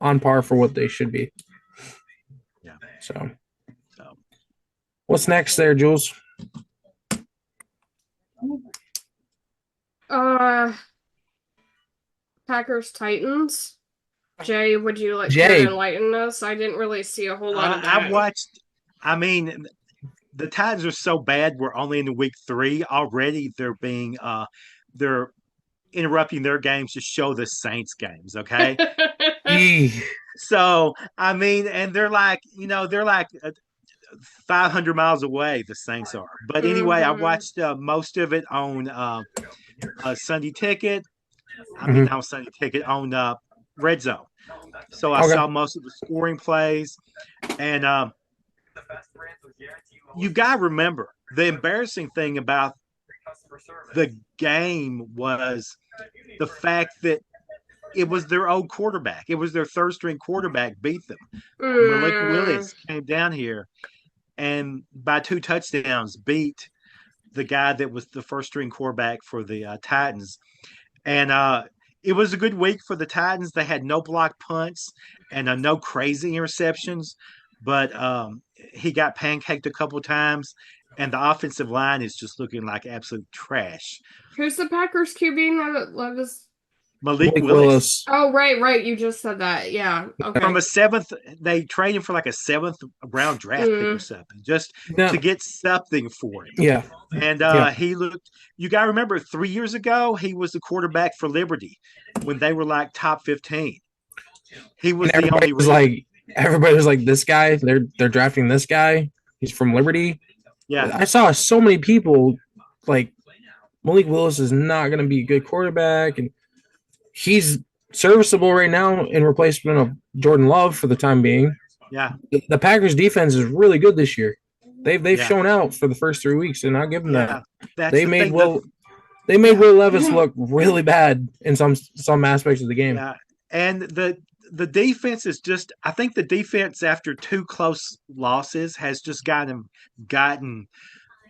on par for what they should be. Yeah. So what's next there, Jules? Packers Titans. Jay, would you like to enlighten us? I didn't really see a whole lot of that. The Titans are so bad. We're only in week 3 already. They're interrupting their games to show the Saints games. Okay. So, I mean, and they're like 500 miles away, the Saints are. But anyway, I watched most of it on Sunday Ticket. Not on Sunday Ticket, on Red Zone. So I saw most of the scoring plays. And you got to remember, the embarrassing thing about the game was the fact that it was their old quarterback. It was their third-string quarterback beat them. Malik Willis came down here and by 2 touchdowns beat the guy that was the first-string quarterback for the Titans. And it was a good week for the Titans. They had no blocked punts and no crazy interceptions, but he got pancaked a couple of times, and the offensive line is just looking like absolute trash. Who's the Packers QB that was Malik Willis. Oh, right. You just said that. Yeah. Okay. From a 7th, they traded him for a 7th round draft pick or something, just to get something for him. Yeah. And he looked, you got to remember, 3 years ago, he was the quarterback for Liberty when they were top 15. He was the only reason. Everybody was like, this guy, they're drafting this guy. He's from Liberty. Yeah. I saw so many people Malik Willis is not going to be a good quarterback, and he's serviceable right now in replacement of Jordan Love for the time being. Yeah. The Packers defense is really good this year. They've Yeah, shown out for the first 3 weeks, and I'll give them yeah. that. That's They the made thing. Yeah, Will Levis look really bad in some aspects of the game. yeah. And the defense is just. I think the defense after two close losses has just gotten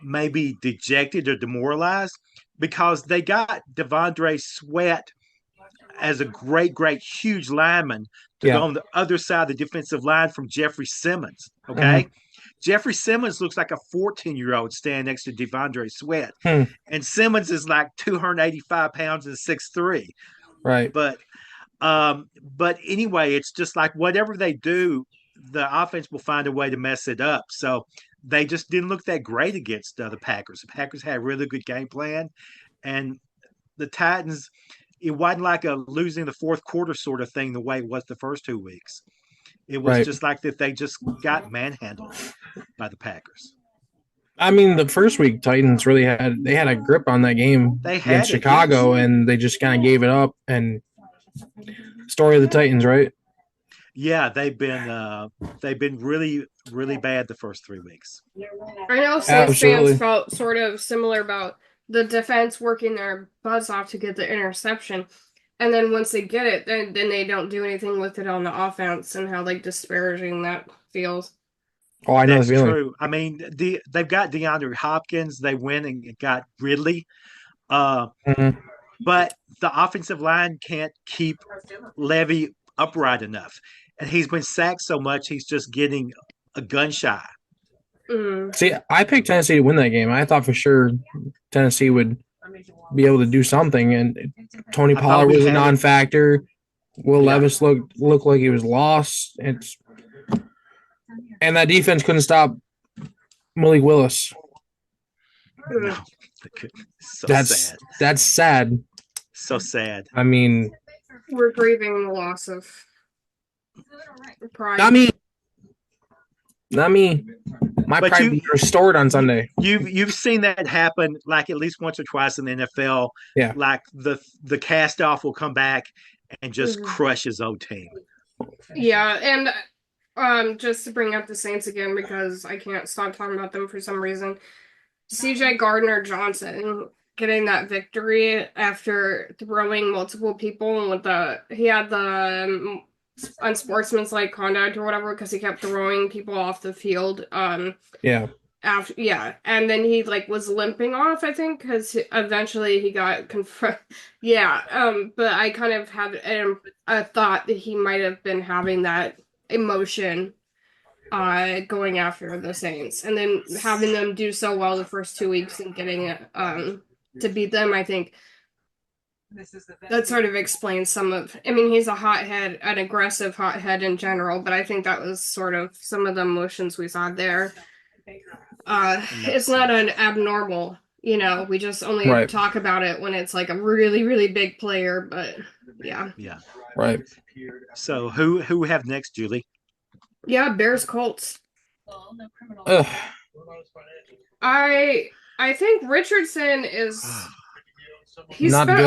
maybe dejected or demoralized because they got Devondre Sweat as a great, huge lineman to go Yeah. on the other side of the defensive line from Jeffrey Simmons. Hmm. Okay. Jeffrey Simmons looks like a 14-year-old standing next to Devondre Sweat. Hmm. And Simmons is like 285 pounds and 6'3". Right. But but anyway, it's just like whatever they do, the offense will find a way to mess it up. So they just didn't look that great against the Packers. The Packers had a really good game plan, and the Titans, it wasn't like a losing the fourth quarter sort of thing the way it was the first 2 weeks. It was Right. just like that they just got manhandled by the Packers. I mean, the first week Titans really had a grip on that game They against had it, yes. Chicago, and they just kind of gave it up. And story of the Titans, right? Yeah, they've been really bad the first 3 weeks. I know Saints fans Absolutely. felt sort of similar about the defense working their butts off to get the interception. And then once they get it, then they don't do anything with it on the offense and how like disparaging that feels. Oh, I know the That's feeling. true. I mean, they've got DeAndre Hopkins. They went and got Ridley. Uh, Mhm. but the offensive line can't keep Levy upright enough. And he's been sacked so much, he's just getting a gun shy. Mm. See, I picked Tennessee to win that game. I thought for sure Tennessee would be able to do something, and Tony I thought Pollard we was a had it. non-factor. Will Yeah. Levis looked like he was lost. And that defense couldn't stop Malik Willis. No. So That's sad. that's sad. So sad. I mean, We're grieving the loss of pride. not me. Not me. My But pride was restored on Sunday. You've seen that happen like at least once or twice in the NFL. Yeah. Like the cast off will come back and just Mhm. crush his old team. Yeah, and just to bring up the Saints again because I can't stop talking about them for some reason. CJ Gardner-Johnson getting that victory after throwing multiple people with he had the unsportsmanlike conduct or whatever because he kept throwing people off the field. Yeah. And then he like was limping off, I think, because eventually he got confronted. Yeah, but I kind of had a thought that he might have been having that emotion going after the Saints, and then having them do so well the first 2 weeks and getting it to beat them. I think that sort of explains some of. I mean, he's a hothead, an aggressive hothead in general, but I think that was sort of some of the emotions we saw there. It's not an abnormal, we just only Right. talk about it when it's like a really, really big player, but yeah. Yeah. Right. So who we have next, Julie? Yeah, Bears Colts. Ugh. I think Richardson is he Not spent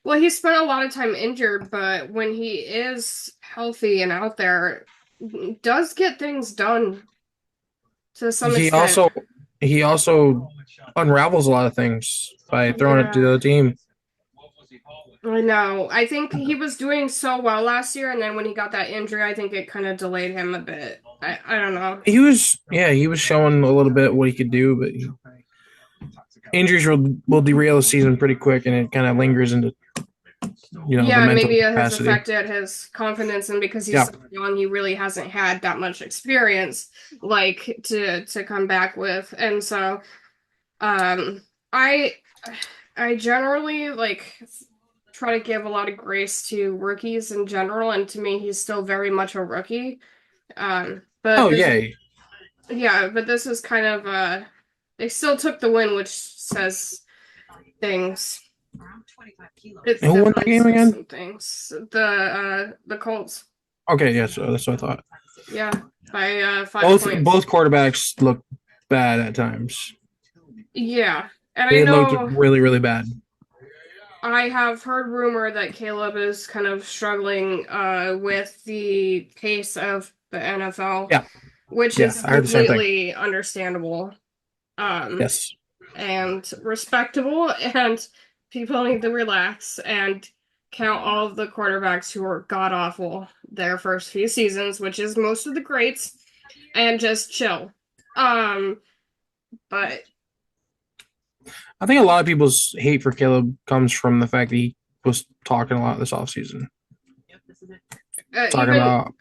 good? he spent a lot of time injured, but when he is healthy and out there, does get things done to some He extent. also unravels a lot of things by throwing it to the other team. I know. I think he was doing so well last year, and then when he got that injury, I think it kind of delayed him a bit. I don't know. He was showing a little bit what he could do, but injuries will derail the season pretty quick, and it kind of lingers into the mental maybe it has capacity. affected his confidence, and because he's so young, he really hasn't had that much experience, like to come back with, and so, I generally like try to give a lot of grace to rookies in general, and to me, he's still very much a rookie. But this is kind of they still took the win, which says things. Who won that game again? Some things. The Colts. Okay, yeah, so that's what I thought. Yeah, by 5 points. Both quarterbacks look bad at times. Yeah, and They I know looked really, really bad. I have heard rumor that Caleb is kind of struggling with the pace of the NFL. Yeah. which Yeah, is I heard the same thing. completely understandable. Yes. And respectable, and people need to relax and count all of the quarterbacks who are god awful their first few seasons, which is most of the greats, and just chill. But I think a lot of people's hate for Caleb comes from the fact that he was talking a lot this offseason. Talking even about,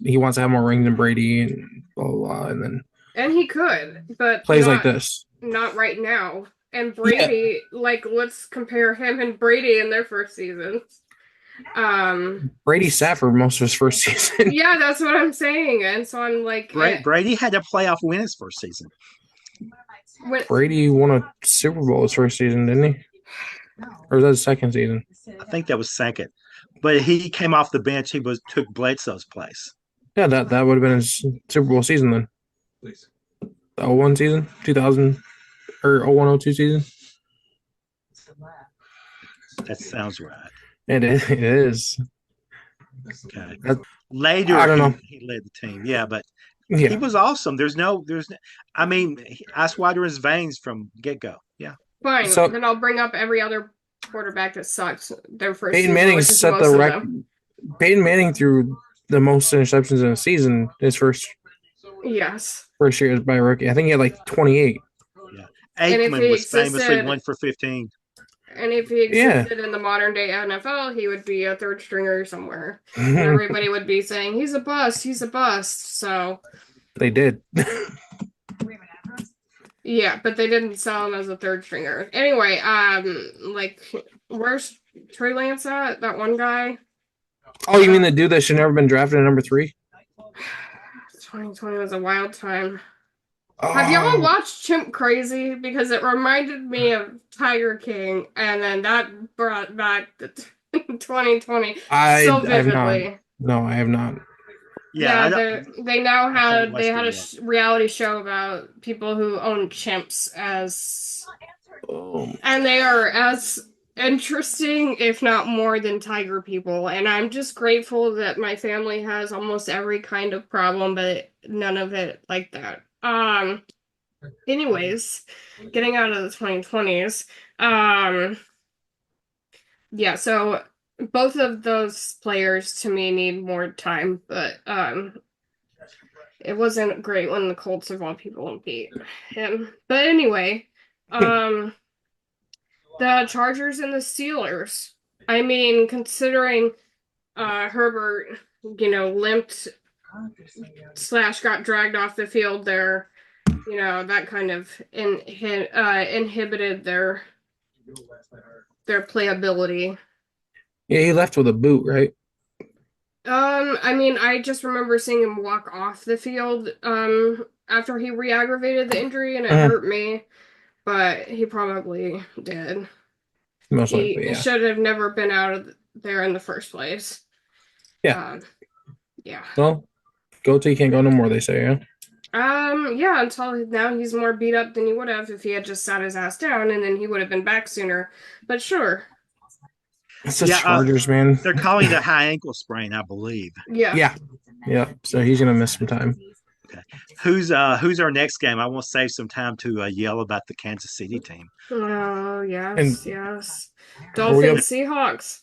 he wants to have more rings than Brady and blah, blah, blah. And then and he could, but plays like this. not right now. And Yeah. Brady, like, let's compare him and Brady in their first seasons. Brady sat for most of his first season. Yeah, that's what I'm saying. And so I'm like, Brady had a playoff win his first season. Brady won a Super Bowl his first season, didn't he? Or was that his second season? I think that was second. But he came off the bench. He took Bledsoe's place. Yeah, that would have been his Super Bowl season then. The 01 season? 2000 or 01-02 season? That sounds right. It is. Okay. Later, I don't know. He led the team. Yeah, but Yeah. he was awesome. I mean, ice water in his veins from get-go. Yeah. Fine. So- then I'll bring up every other quarterback that sucked their first Peyton season, Manning which is set most the of record. them. Peyton Manning threw the most interceptions in a season his first Yes. year by rookie. I think he had like 28. Yeah. And if Aikman he was famously existed- 1 for 15. And if he existed in the modern day NFL, he would be a third stringer somewhere. And everybody would be saying, he's a bust, he's a bust. So They did. yeah, but they didn't sell him as a third stringer. Anyway, like, where's Trey Lance at? That one guy? Oh, you mean the dude that should never been drafted at number 3? 2020 was a wild time. Have y'all watched Chimp Crazy? Because it reminded me of Tiger King, and then that brought back the 2020 so vividly. No, I have not. Yeah, they now had watched a it reality show about people who own chimps and they are as interesting, if not more, than tiger people. And I'm just grateful that my family has almost every kind of problem, but none of it like that. Anyways, getting out of the 2020s. Yeah, so both of those players to me need more time, but it wasn't great when the Colts of all people beat him. But anyway, the Chargers and the Steelers. I mean, considering Herbert, limped / got dragged off the field there, that kind of inhibited their playability. Yeah, he left with a boot, right? I mean, I just remember seeing him walk off the field after he re-aggravated the injury, and it hurt me, but he probably did. Most likely, yeah. He should have never been out of there in the first place. Yeah. Yeah. Well, go till you can't go no more, they say, yeah? Yeah, until now he's more beat up than he would have if he had just sat his ass down, and then he would have been back sooner. But sure. It's the Chargers, man. They're calling it a high ankle sprain, I believe. Yeah. Yeah. So he's gonna miss some time. Okay. Who's our next game? I want to save some time to yell about the Kansas City team. Oh yes, And yes. Dolphins, Seahawks.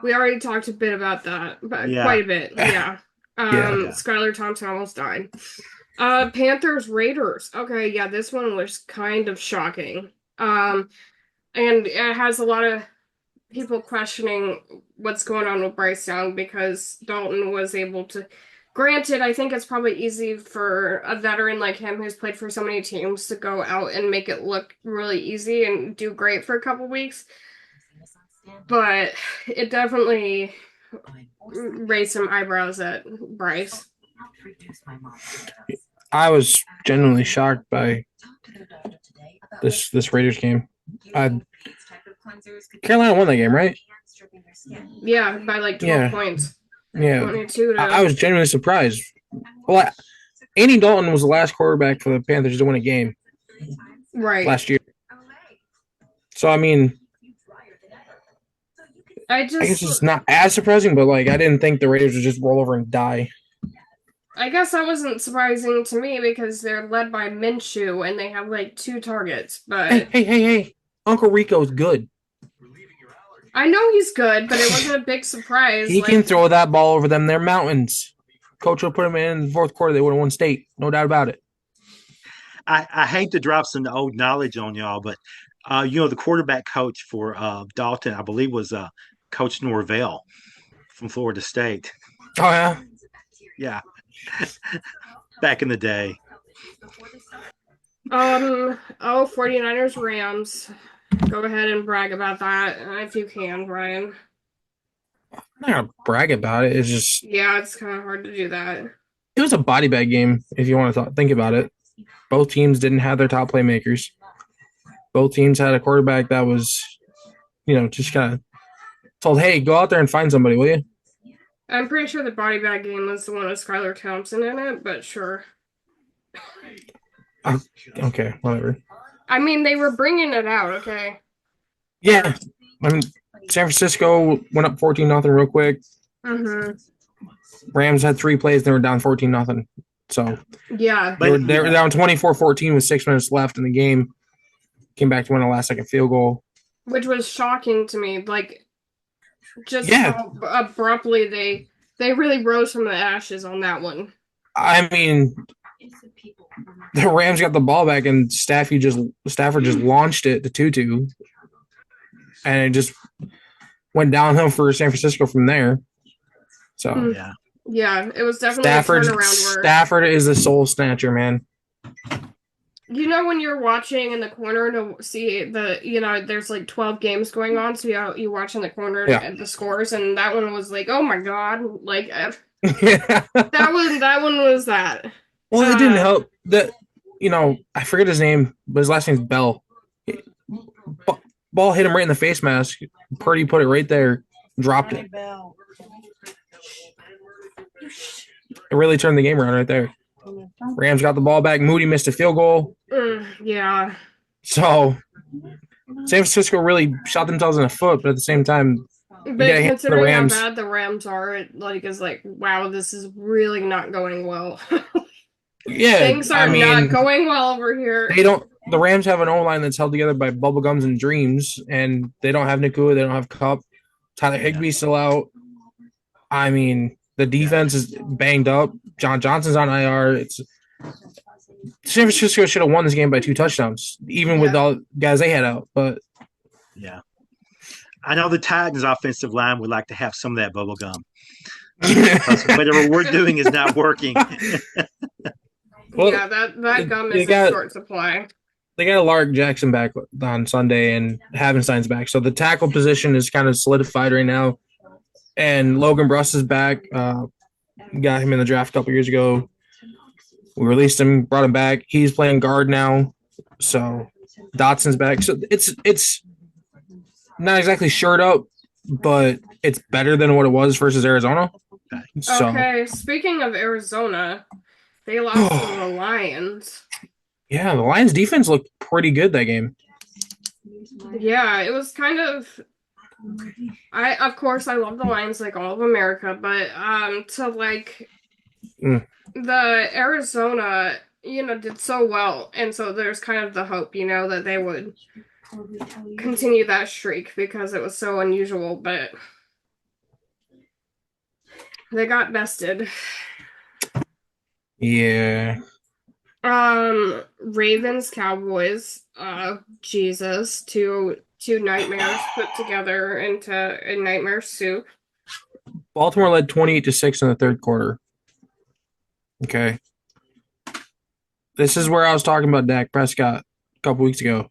We already talked a bit about that, but quite a bit. Yeah. Skylar Thompson almost died. Panthers, Raiders. Okay, yeah, this one was kind of shocking. And it has a lot of people questioning what's going on with Bryce Young because Dalton was able to. Granted, I think it's probably easy for a veteran like him who's played for so many teams to go out and make it look really easy and do great for a couple weeks. But it definitely raised some eyebrows at Bryce. I was genuinely shocked by this Raiders game. Carolina won that game, right? Yeah, by like 12 points. Yeah. 22 to... I was genuinely surprised. Well, Andy Dalton was the last quarterback for the Panthers to win a game last year. So, I mean, I guess it's not as surprising, but, like, I didn't think the Raiders would just roll over and die. I guess that wasn't surprising to me because they're led by Minshew and they have like 2 targets, Hey, but hey, hey, hey. Uncle Rico's good. I know he's good, but it wasn't a big surprise. He can Like, throw that ball over them. They're mountains. Coach will put him in the fourth quarter. They would have won state. No doubt about it. I hate to drop some old knowledge on y'all, but the quarterback coach for Dalton, I believe, was Coach Norvell from Florida State. Oh, yeah? Yeah, back in the day. oh, 49ers Rams. Go ahead and brag about that if you can, Brian. I'm not going to brag about it. It's just, Yeah, it's kind of hard to do that. it was a body bag game, if you want to think about it. Both teams didn't have their top playmakers. Both teams had a quarterback that was, just kind of told, hey, go out there and find somebody, will you? I'm pretty sure the body bag game was the one with Skylar Thompson in it, but sure. Okay, whatever. I mean, they were bringing it out, okay? Yeah. I mean, San Francisco went up 14-0 real quick. Mm-hmm. Rams had 3 plays. They were down 14-0. So Yeah. they were down 24-14 with 6 minutes left in the game. Came back to win a last-second field goal. Which was shocking to me. Like, just Yeah. how abruptly they really rose from the ashes on that one. I mean, the Rams got the ball back, and Stafford just launched it to Tutu, and it just went downhill for San Francisco from there. So Yeah, it was definitely a turnaround work. Stafford is the soul snatcher, man. You know, when you're watching in the corner to see there's like 12 games going on, so you watch in the corner at the scores, and that one was like, oh my god, like that one was that. Well, it didn't help that I forget his name, but his last name's Bell. Ball hit him right in the face mask. Purdy put it right there, dropped it. It really turned the game around right there. Rams got the ball back. Moody missed a field goal. Yeah. So San Francisco really shot themselves in the foot, but at the same time, but considering how bad the Rams are, it is like, wow, this is really not going well. Yeah, things are not going well over here. The Rams have an O-line that's held together by bubblegums and dreams, and they don't have Nakua, they don't have Cup. Tyler Higbee's still out. I mean, the defense is banged up. John Johnson's on IR. San Francisco should have won this game by 2 touchdowns, even with all the guys they had out. But yeah, I know the Titans' offensive line would like to have some of that bubble gum. Whatever we're doing is not working. Well, that gum is in short supply. They got Lark Jackson back on Sunday and Havenstein's back. So the tackle position is kind of solidified right now. And Logan Bruss is back. Got him in the draft a couple years ago. We released him, brought him back. He's playing guard now. So Dotson's back. So it's not exactly shored up, but it's better than what it was versus Arizona. Okay, speaking of Arizona, they lost to the Lions. Yeah, the Lions defense looked pretty good that game. Yeah, it was kind of of course I love the Lions like all of America, but the Arizona, did so well, and so there's kind of the hope, that they would continue that streak because it was so unusual, but they got bested. Yeah. Ravens, Cowboys, Jesus, two nightmares put together into a nightmare soup. Baltimore led 28-6 in the third quarter. Okay. This is where I was talking about Dak Prescott a couple weeks ago.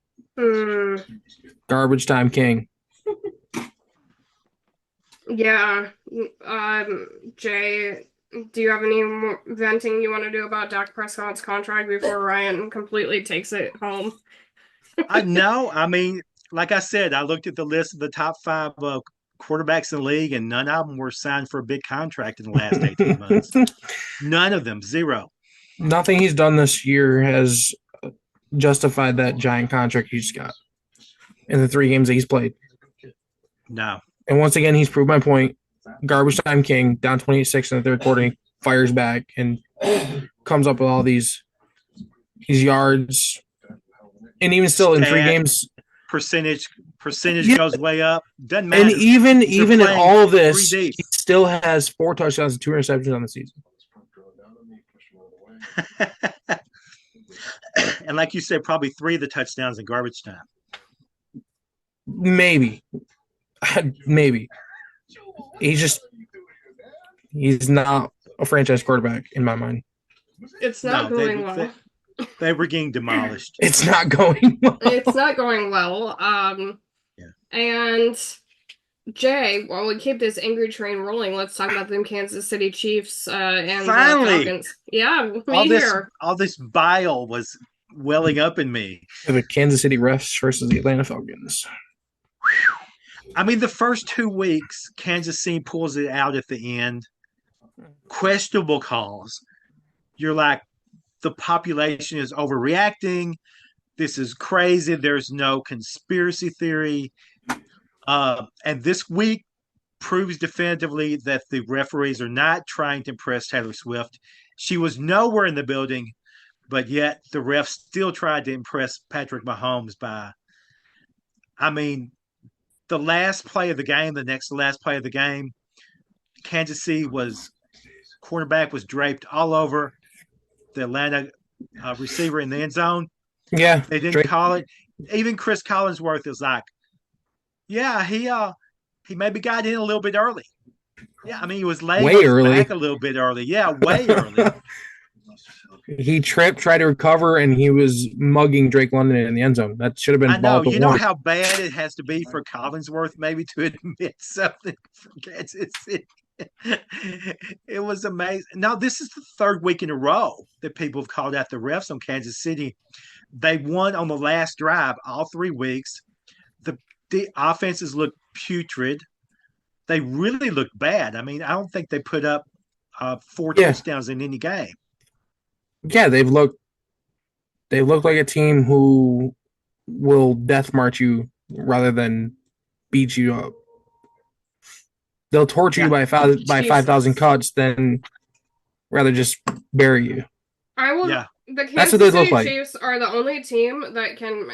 Garbage time king. Yeah. Jay, do you have any more venting you want to do about Dak Prescott's contract before Ryan completely takes it home? No, I mean, like I said, I looked at the list of the top 5 quarterbacks in the league, and none of them were signed for a big contract in the last 18 months. None of them, 0. Nothing he's done this year has justified that giant contract he just got in the 3 games that he's played. No. And once again, he's proved my point. Garbage time king, down 28-6 in the third quarter, fires back and comes up with all these yards, and even still in 3 games, percentage yeah, goes way up. Doesn't and matter. even in all of this, deep. he still has 4 touchdowns and 2 interceptions on the season. And like you said, probably 3 of the touchdowns in garbage time. Maybe. He's not a franchise quarterback in my mind. It's not going well. They were getting demolished. It's not going well. It's not going well. And Jay, while we keep this angry train rolling, let's talk about them Kansas City Chiefs and Finally, Falcons. Yeah, here. All this bile was welling up in me. The Kansas City refs versus the Atlanta Falcons. I mean, the first 2 weeks, Kansas City pulls it out at the end. Questionable calls. You're like, the population is overreacting. This is crazy. There's no conspiracy theory. And this week proves definitively that the referees are not trying to impress Taylor Swift. She was nowhere in the building, but yet the refs still tried to impress Patrick Mahomes by, the last play of the game, the next to last play of the game, Kansas City cornerback was draped all over the Atlanta receiver in the end zone. Yeah. They didn't call it. Even Chris Collinsworth is like, yeah, he maybe got in a little bit early. Yeah, he was laying way early. Back a little bit early. Yeah, way early. He tripped, tried to recover, and he was mugging Drake London in the end zone. That should have been. I know. You know how bad it has to be for Collinsworth maybe to admit something for Kansas City. It was amazing. Now, this is the 3rd week in a row that people have called out the refs on Kansas City. They won on the last drive all 3 weeks. The offenses look putrid. They really look bad. I don't think they put up 4 touchdowns in any game. Yeah, they've looked like a team who will death march you rather than beat you up. They'll torture you by 5,000 cuts than rather just bury you. I will. Yeah. The Kansas City Chiefs are the only team that can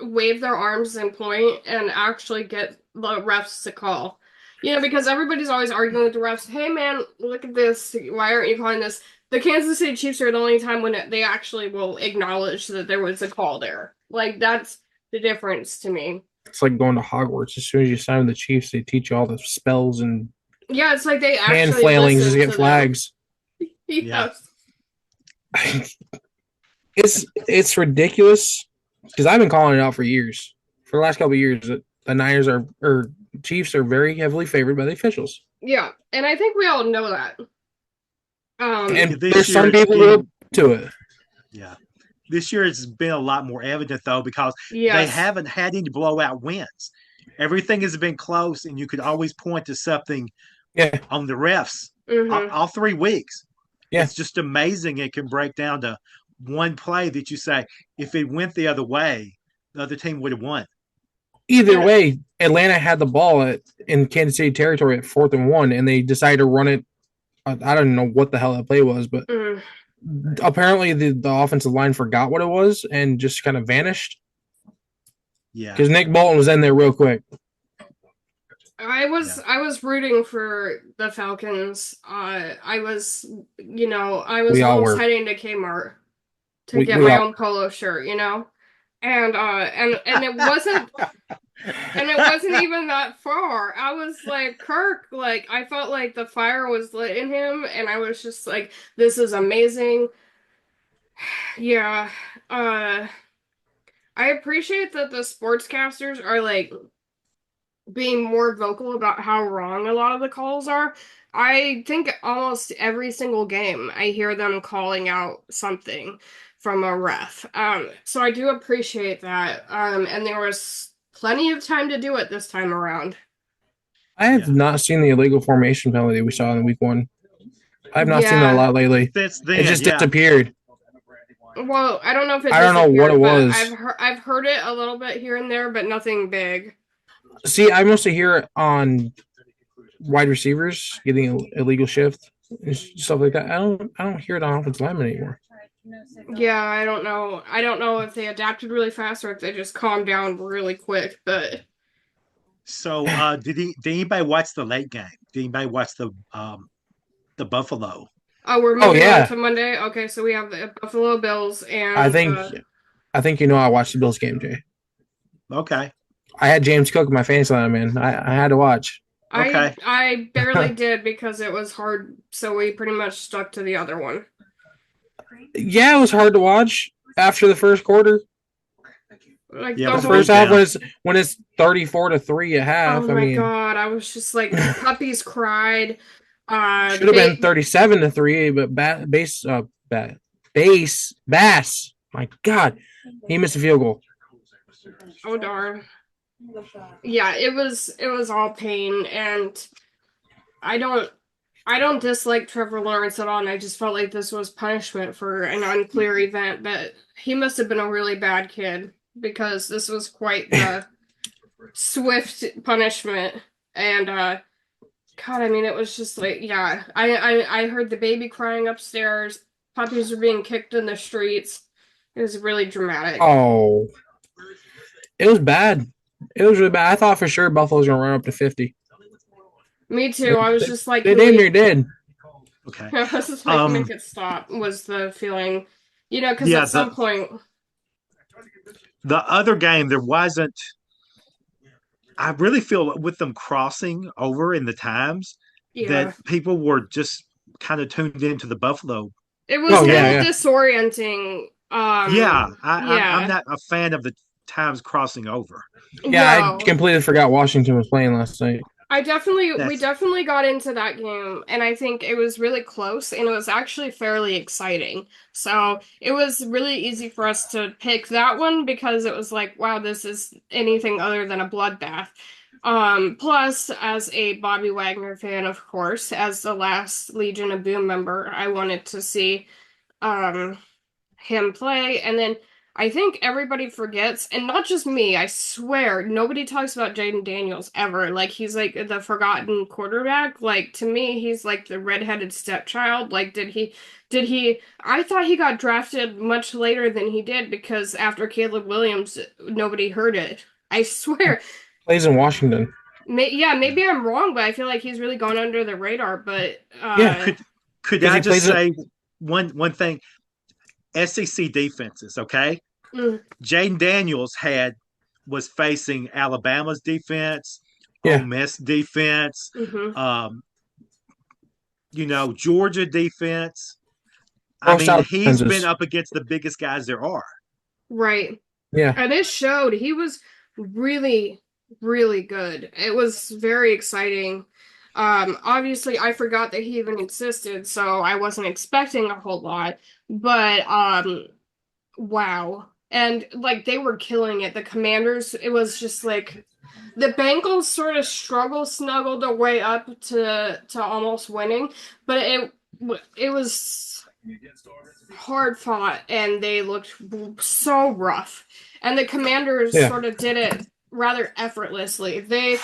wave their arms and point and actually get the refs to call. Because everybody's always arguing with the refs. Hey, man, look at this. Why aren't you calling this? The Kansas City Chiefs are the only time when they actually will acknowledge that there was a call there. That's the difference to me. It's like going to Hogwarts. As soon as you sign with the Chiefs, they teach you all the spells and it's like they actually hand flailings just to get flags. Yes. It's ridiculous because I've been calling it out for years. For the last couple of years, the Niners or Chiefs are very heavily favored by the officials. Yeah, and I think we all know that. And there's some people who are to it. Yeah. This year it's been a lot more evident, though, because they haven't had any blowout wins. Everything has been close, and you could always point to something on the refs all 3 weeks. Yeah. It's just amazing. It can break down to one play that you say, if it went the other way, the other team would have won. Either way, Atlanta had the ball in Kansas City territory at 4th and 1, and they decided to run it. I don't know what the hell that play was, but apparently the offensive line forgot what it was and just kind of vanished. Yeah, because Nick Bolton was in there real quick. I was rooting for the Falcons. I was almost heading to Kmart to get my own polo shirt, and it wasn't. And it wasn't even that far. I was like, Kirk, I felt like the fire was lit in him, and I was just like, this is amazing. Yeah. I appreciate that the sportscasters are, being more vocal about how wrong a lot of the calls are. I think almost every single game, I hear them calling out something from a ref. So I do appreciate that. And there was plenty of time to do it this time around. I have not seen the illegal formation penalty we saw in week 1. I have not seen that a lot lately. It just disappeared. Well, I don't know if I don't know what it was. I've heard it a little bit here and there, but nothing big. See, I mostly hear it on wide receivers getting illegal shift. stuff like that. I don't hear it on offensive linemen anymore. Yeah, I don't know. I don't know if they adapted really fast or if they just calmed down really quick, but So, did anybody watch the late game? Did anybody watch the Buffalo? oh, we're Oh moving on yeah, to Monday. Okay, so we have the Buffalo Bills I and think I think I watched the Bills game, Jay. Okay, I had James Cook in my fantasy line, man. I had to watch. okay. I barely did because it was hard, so we pretty much stuck to the other one. Yeah, it was hard to watch after the first quarter. Like Yeah, it the The was a first whole half beatdown. when it's 34-3 at Oh half. I my mean, God, I was just like puppies cried. should have been 37-3, but Bass. My God, he missed a field goal. Oh darn. Yeah, it was all pain, and I don't I don't dislike Trevor Lawrence at all, and I just felt like this was punishment for an unclear event, but he must have been a really bad kid because this was quite the swift punishment. And God, I mean, it was just like, yeah, I heard the baby crying upstairs, puppies were being kicked in the streets. It was really dramatic. Oh, it was bad. It was really bad. I thought for sure Buffalo was gonna run up to 50. Me They, too. I was they, just like, they can damn near we? did. Okay. I was just like, make Um, it stop. Was the feeling, because yeah, at some point, the other game there wasn't. I really feel with them crossing over in the times that yeah. people were just kind of tuned into the Buffalo It was Oh yeah, kind of game. yeah, disorienting. Yeah, I'm Yeah. not a fan of the times crossing over. yeah. I No. completely forgot Washington was playing last night. We That's definitely got into that game, and I think it was really close, and it was actually fairly exciting. So it was really easy for us to pick that one because it was like, wow, this is anything other than a bloodbath. Plus, as a Bobby Wagner fan, of course, as the last Legion of Boom member, I wanted to see um him play. And then I think everybody forgets, and not just me, I swear, nobody talks about Jaden Daniels ever. Like, he's like the forgotten quarterback. Like, to me, he's like the redheaded stepchild. Like, I thought he got drafted much later than he did because after Caleb Williams, nobody heard it. I swear. Plays in Washington. Yeah, maybe I'm wrong, but I feel like he's really gone under the radar. But, Yeah, could because I he just plays it. say one thing? SEC defenses, okay? mm, Jaden Daniels was facing Alabama's defense, Ole Yeah, Miss defense, mhm. um, Georgia defense. I all mean, style he's been defenses. up against the biggest guys there are. Right. Yeah, And it showed. He was really, really good. It was very exciting. Obviously, I forgot that he even existed, so I wasn't expecting a whole lot. But wow. And like they were killing it. The Commanders, it was just like the Bengals sort of snuggled their way up to almost winning, but it was hard fought and they looked so rough. And the Commanders yeah. sort of did it rather effortlessly. They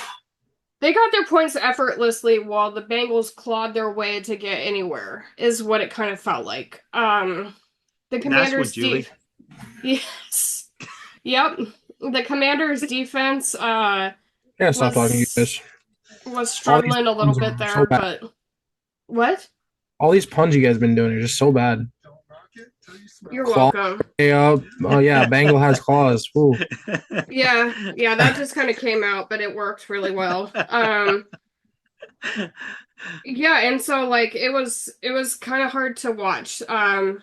got their points effortlessly while the Bengals clawed their way to get anywhere, is what it kind of felt like. The Nice one, Commanders Julie. yes. Yep. The Commanders defense Yeah, stop talking to you was guys. was All these struggling a little puns bit are so there, bad. but what? All these puns you guys been doing are just so bad. You're Claw welcome. up. Oh yeah, Bengal has claws. Ooh. Yeah, that just kind of came out, but it worked really well. Yeah, and so like it was kind of hard to watch. And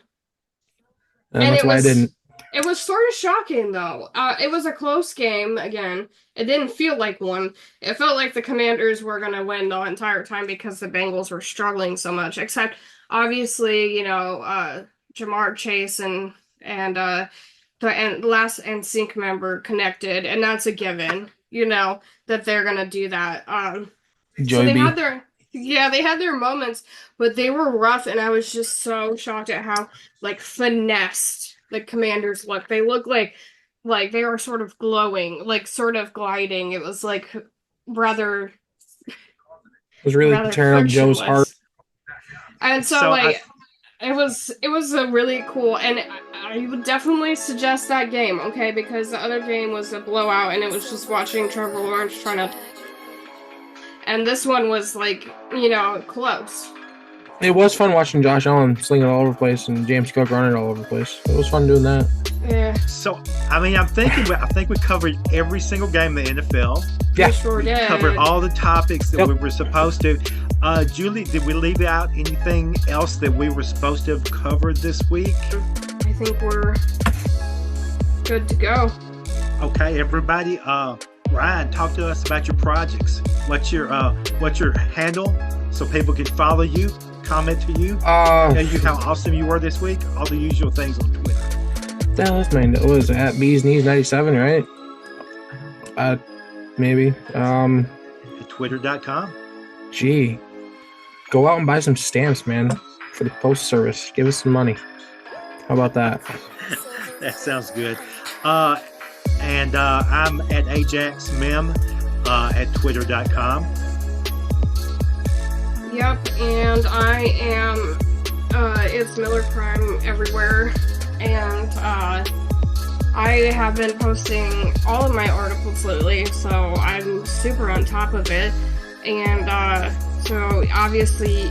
And that's why I didn't. it was sort of shocking though. It was a close game again. It didn't feel like one. It felt like the Commanders were going to win the entire time because the Bengals were struggling so much. Except obviously, Jamar Chase and the last NSYNC member connected, and that's a given. That they're going to do that. So Joey B. they had their moments, but they were rough, and I was just so shocked at how like finessed the Commanders look. They look like they were sort of glowing, like sort of gliding. It was like rather Was really rather tearing up Joe's heart. frictionless. And so like it was a really cool, and I would definitely suggest that game, okay? Because the other game was a blowout, and it was just watching Trevor Lawrence trying to. And this one was like, close. It was fun watching Josh Allen sling it all over the place and James Cook running all over the place. It was fun doing that. Yeah. So, I mean, I think we covered every single game in the NFL. Yeah. We sure did. Covered all the topics that we were supposed to. Julie, did we leave out anything else that we were supposed to have covered this week? I think we're good to go. Okay, everybody. Ryan, talk to us about your projects. What's your handle so people can follow you, comment to you, tell you how awesome you were this week? All the usual things on Twitter. That was mine. It was at Bees Knees 97, right? Maybe. Twitter.com. Gee, go out and buy some stamps, man, for the post service. Give us some money. How about that? That sounds good. And I'm at AjaxMem at Twitter.com. Yep, and I am, it's Miller Prime everywhere, and I have been posting all of my articles lately, so I'm super on top of it, and so obviously,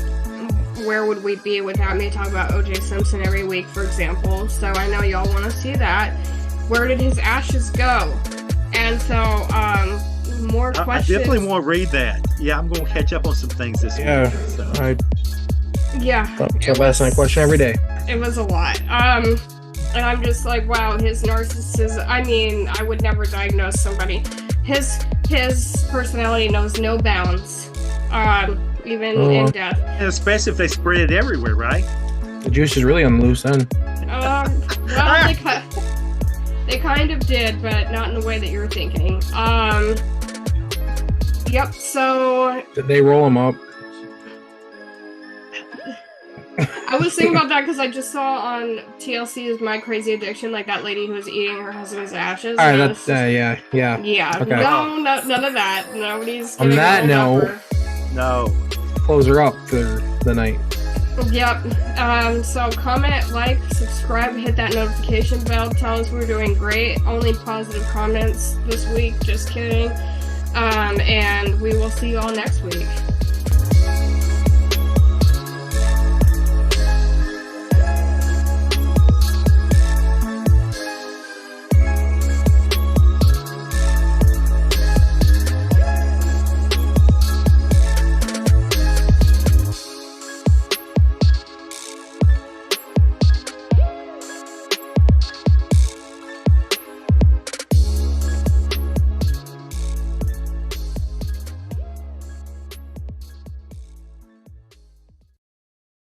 where would we be without me talking about O.J. Simpson every week, for example, so I know y'all want to see that. Where did his ashes go? And so, more questions. I definitely want to read that. Yeah, I'm going to catch up on some things this week. So. Yeah, that's my question every day. It was a lot. And I'm just like, wow, his narcissism. I mean, I would never diagnose somebody. His personality knows no bounds, even in death. And especially if they spread it everywhere, right? The juice is really on the loose end. Well, they kind of did, but not in the way that you're thinking. Yep, so... Did they roll him up? I was thinking about that because I just saw on TLC's My Crazy Addiction, like that lady who was eating her husband's ashes. Alright, that's, yeah. Yeah, okay. No, none of that. Nobody's on that note, no. Close her up for the night. Yep. So comment, like, subscribe, hit that notification bell. Tell us we're doing great. Only positive comments this week. Just kidding. And we will see you all next week.